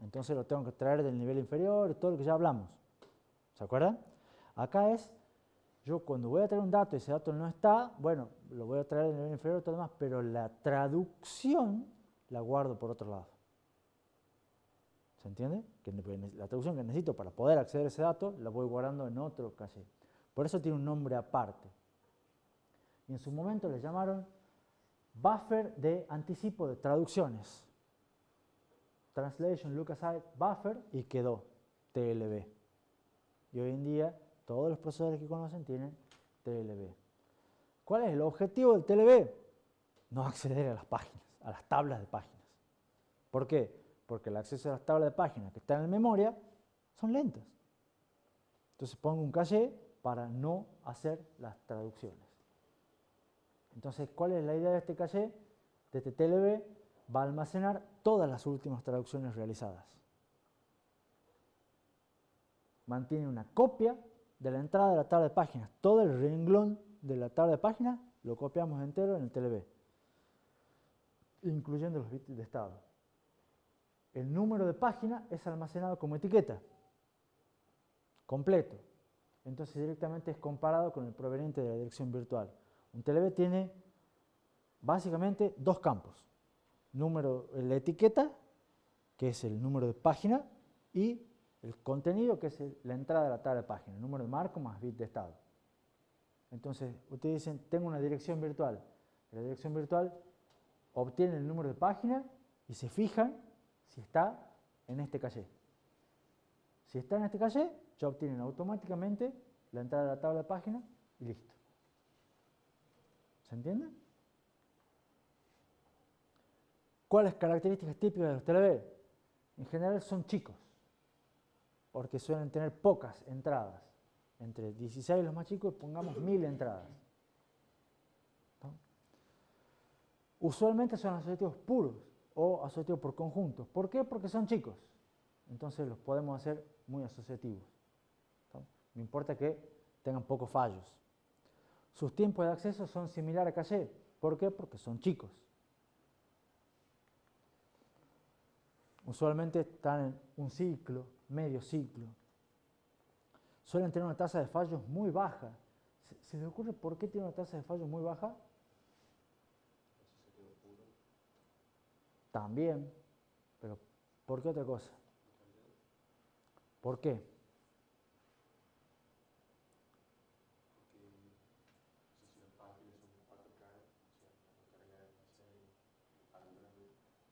Entonces lo tengo que traer del nivel inferior, todo lo que ya hablamos. ¿Se acuerdan? Acá es, yo cuando voy a traer un dato y ese dato no está, bueno, lo voy a traer del nivel inferior y todo lo demás, pero la traducción la guardo por otro lado. ¿Se entiende? Que la traducción que necesito para poder acceder a ese dato la voy guardando en otro caché. Por eso tiene un nombre aparte. Y en su momento le llamaron buffer de anticipo de traducciones. Translation Look-Aside Buffer y quedó TLB. Y hoy en día todos los procesadores que conocen tienen TLB. ¿Cuál es el objetivo del TLB? No acceder a las páginas, a las tablas de páginas. ¿Por qué? Porque el acceso a las tablas de páginas que están en memoria son lentas. Entonces pongo un caché para no hacer las traducciones. Entonces, ¿cuál es la idea de este caché? De este TLB va a almacenar todas las últimas traducciones realizadas. Mantiene una copia de la entrada de la tabla de páginas. Todo el renglón de la tabla de páginas lo copiamos entero en el TLB, incluyendo los bits de estado. El número de página es almacenado como etiqueta, completo. Entonces directamente es comparado con el proveniente de la dirección virtual. Un TLB tiene básicamente dos campos. Número, la etiqueta, que es el número de página, y el contenido, que es la entrada de la tabla de página, el número de marco más bit de estado. Entonces, ustedes dicen, tengo una dirección virtual. La dirección virtual obtiene el número de página y se fijan si está en este caché. Si está en este caché, ya obtienen automáticamente la entrada de la tabla de página y listo. ¿Se entiende? ¿Cuáles características típicas de los TLB? En general son chicos, porque suelen tener pocas entradas. Entre 16 los más chicos, pongamos 1000 entradas. ¿No? Usualmente son asociativos puros o asociativos por conjuntos. ¿Por qué? Porque son chicos. Entonces los podemos hacer muy asociativos. ¿No? No importa que tengan pocos fallos. Sus tiempos de acceso son similares a caché. ¿Por qué? Porque son chicos. Usualmente están en un ciclo, medio ciclo. Suelen tener una tasa de fallos muy baja. ¿Se les ocurre por qué tiene una tasa de fallos muy baja? También, pero ¿por qué otra cosa? ¿Por qué?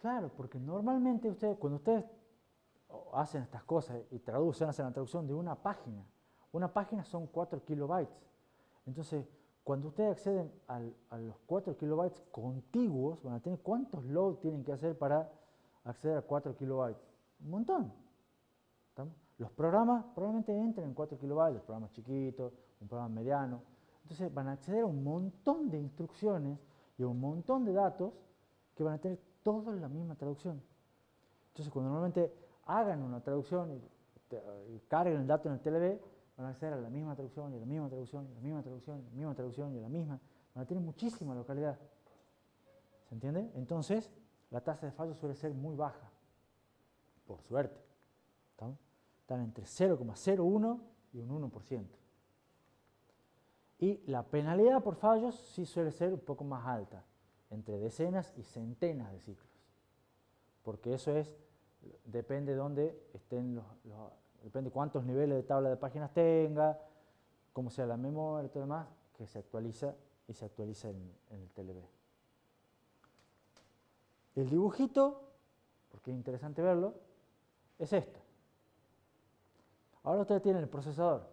Claro, porque normalmente cuando ustedes hacen estas cosas y traducen, hacen la traducción de una página son 4 kilobytes. Entonces, cuando ustedes acceden a los 4 kilobytes contiguos, van a tener ¿cuántos load tienen que hacer para acceder a 4 kilobytes? Un montón. ¿Estamos? Los programas probablemente entren en 4 kilobytes, los programas chiquitos, un programa mediano. Entonces, van a acceder a un montón de instrucciones y a un montón de datos que van a tener todos la misma traducción. Entonces, cuando normalmente hagan una traducción y carguen el dato en el TLB, van a acceder a la misma traducción, y la misma traducción, y la misma traducción, y la misma traducción, y la misma. Van a tener muchísima localidad. ¿Se entiende? Entonces, la tasa de fallo suele ser muy baja. Por suerte. Están entre 0,01 y un 1%. Y la penalidad por fallos sí suele ser un poco más alta, entre decenas y centenas de ciclos. Porque eso depende de dónde estén depende cuántos niveles de tabla de páginas tenga, cómo sea la memoria y todo lo demás, que se actualiza y se actualiza en el TLB. El dibujito, porque es interesante verlo, es esto. Ahora ustedes tienen el procesador,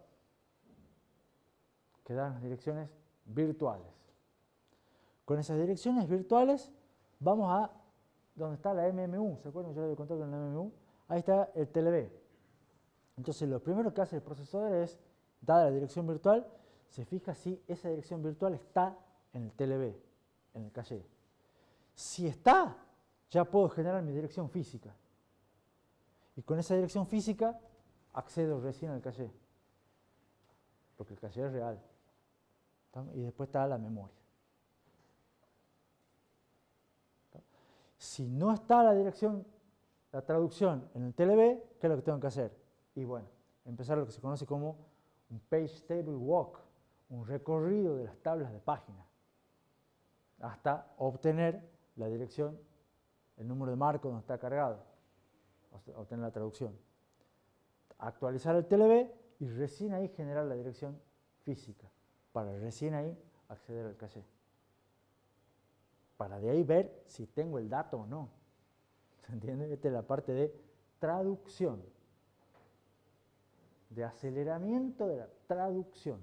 que da las direcciones virtuales. Con esas direcciones virtuales vamos a donde está la MMU. ¿Se acuerdan? Yo les había contado con la MMU. Ahí está el TLB. Entonces lo primero que hace el procesador es, dada la dirección virtual, se fija si esa dirección virtual está en el TLB, en el caché. Si está, ya puedo generar mi dirección física. Y con esa dirección física accedo recién al caché, porque el caché es real. Y después está la memoria. Si no está la dirección, la traducción en el TLB, ¿qué es lo que tengo que hacer? Y bueno, empezar lo que se conoce como un page table walk, un recorrido de las tablas de páginas, hasta obtener la dirección, el número de marco donde está cargado, obtener la traducción. Actualizar el TLB y recién ahí generar la dirección física, para recién ahí acceder al caché. Para de ahí ver si tengo el dato o no. ¿Se entiende? Esta es la parte de traducción, de aceleramiento de la traducción.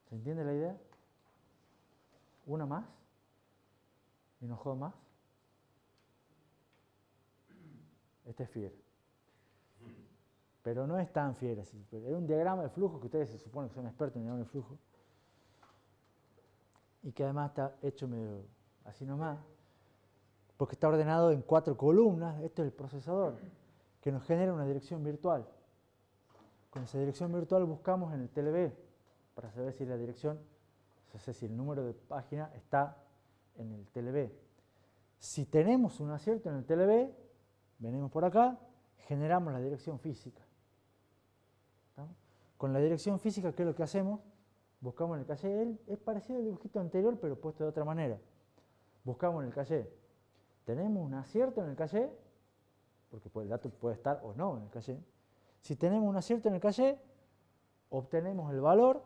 ¿Se entiende la idea? ¿Una más? ¿Y no jodo más? Este es fiel. Pero no es tan fiel así. Es un diagrama de flujo que ustedes se supone que son expertos en diagrama de flujo. Y que además está hecho medio así nomás. Porque está ordenado en 4 columnas. Esto es el procesador, que nos genera una dirección virtual. Con esa dirección virtual buscamos en el TLB para saber si la dirección, o sea, si el número de página está en el TLB. Si tenemos un acierto en el TLB, venimos por acá, generamos la dirección física. ¿Tá? Con la dirección física, ¿qué es lo que hacemos? Buscamos en el caché. Es parecido al dibujito anterior, pero puesto de otra manera. Buscamos en el caché. Tenemos un acierto en el caché, porque el dato puede estar o no en el caché. Si tenemos un acierto en el caché, obtenemos el valor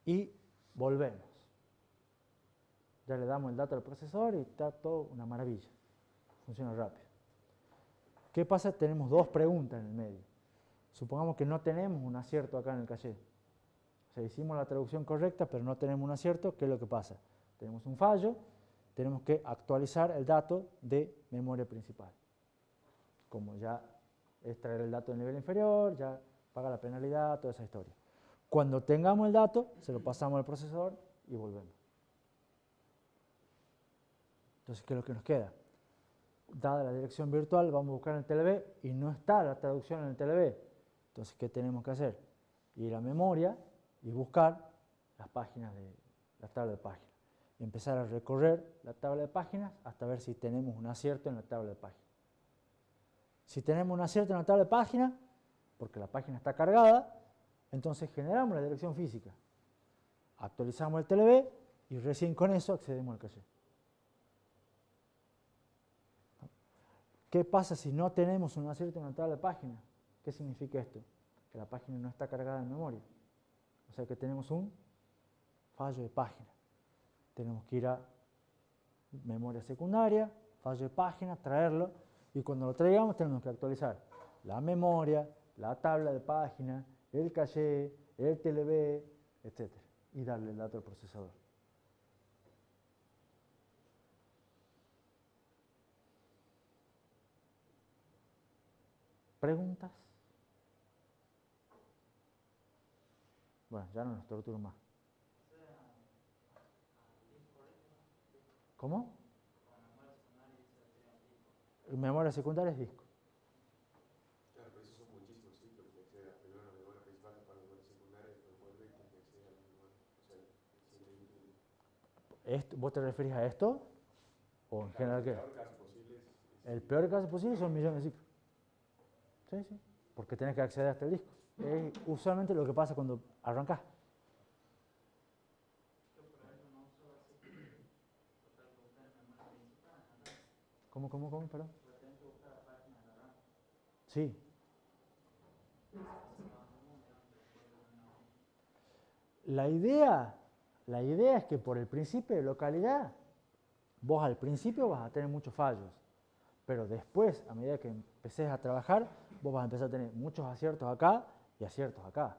y volvemos. Ya le damos el dato al procesador y está todo una maravilla. Funciona rápido. ¿Qué pasa? Tenemos dos preguntas en el medio. Supongamos que no tenemos un acierto acá en el caché. O sea, hicimos la traducción correcta, pero no tenemos un acierto. ¿Qué es lo que pasa? Tenemos un fallo, tenemos que actualizar el dato de memoria principal. Como ya es traer el dato del nivel inferior, ya paga la penalidad, toda esa historia. Cuando tengamos el dato, se lo pasamos al procesador y volvemos. Entonces, ¿qué es lo que nos queda? Dada la dirección virtual, vamos a buscar en el TLB y no está la traducción en el TLB. Entonces, ¿qué tenemos que hacer? Ir a memoria y buscar las páginas de la tabla de páginas. Y empezar a recorrer la tabla de páginas hasta ver si tenemos un acierto en la tabla de páginas. Si tenemos un acierto en la tabla de páginas, porque la página está cargada, entonces generamos la dirección física. Actualizamos el TLB y recién con eso accedemos al caché. ¿Qué pasa si no tenemos un acierto en la tabla de páginas? ¿Qué significa esto? Que la página no está cargada en memoria. O sea que tenemos un fallo de página. Tenemos que ir a memoria secundaria, fallo de página, traerlo, y cuando lo traigamos tenemos que actualizar la memoria, la tabla de página, el caché, el TLB, etc. Y darle el dato al procesador. ¿Preguntas? Bueno, ya no nos torturo más. ¿Cómo? Memoria secundaria es disco. Claro, pero esos son muchísimos ciclos que acceda primero a la memoria principal para la memoria secundaria, después vuelve y tiene que acceder a la memoria. O sea, ¿Vos te referís a esto? ¿O en general qué? El peor caso posible es El peor caso posible son millones de ciclos. Sí, sí. Porque tenés que acceder hasta el disco. Es usualmente lo que pasa cuando arrancás. ¿Cómo? Perdón. Sí. La idea es que por el principio de localidad, vos al principio vas a tener muchos fallos, pero después, a medida que empeces a trabajar, vos vas a empezar a tener muchos aciertos acá y aciertos acá.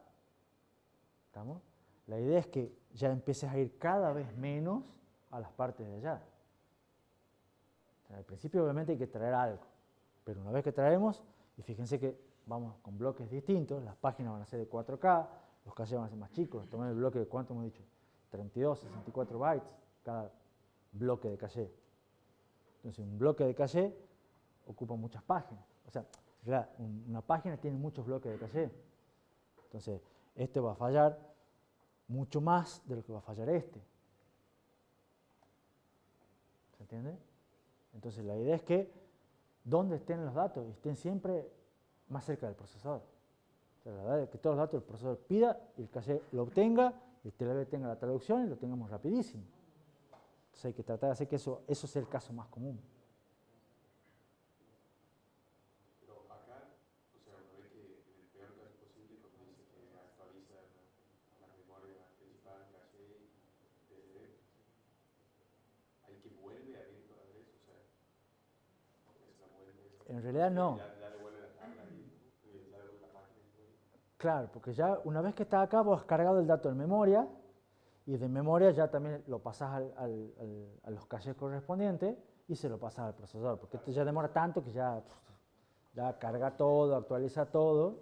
¿Estamos? La idea es que ya empieces a ir cada vez menos a las partes de allá. O sea, al principio obviamente hay que traer algo, pero una vez que traemos, y fíjense que vamos con bloques distintos, las páginas van a ser de 4K, los cachés van a ser más chicos, tomé el bloque de cuánto hemos dicho, 32, 64 bytes cada bloque de caché. Entonces un bloque de caché ocupa muchas páginas. O sea, una página tiene muchos bloques de caché. Entonces, este va a fallar mucho más de lo que va a fallar este. ¿Se entiende? Entonces, la idea es que donde estén los datos estén siempre más cerca del procesador. O sea, la verdad es que todos los datos el procesador pida y el caché lo obtenga, y el TLB tenga la traducción y lo tengamos rapidísimo. Entonces hay que tratar de hacer que eso sea el caso más común. Pero acá, o sea, uno ve que en el peor caso posible, cuando dice que actualiza la memoria principal, caché y DLD, hay que vuelve a abrir toda vez, o sea, es la vuelve. En realidad no. Ya devuelve la tabla y ya devuelve la página. Claro, porque ya una vez que está acá, vos has cargado el dato en memoria, y de memoria ya también lo pasás a los cachés correspondientes y se lo pasás al procesador, porque esto ya demora tanto que ya carga todo, actualiza todo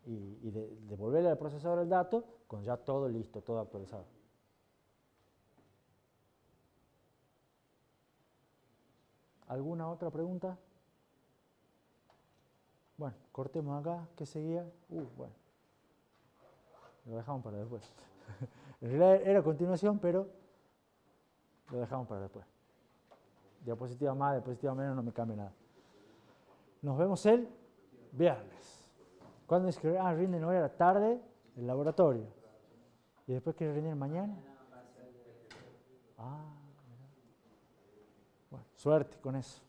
y devolverle al procesador el dato con ya todo listo, todo actualizado. ¿Alguna otra pregunta? Bueno, cortemos acá. ¿Qué seguía? Bueno, lo dejamos para después. En realidad era continuación, pero lo dejamos para después. Diapositiva más, diapositiva menos, no me cambia nada. Nos vemos el viernes. ¿Cuándo es que rinden hoy a la tarde? El laboratorio. ¿Y después quiere rendir mañana? Bueno, suerte con eso.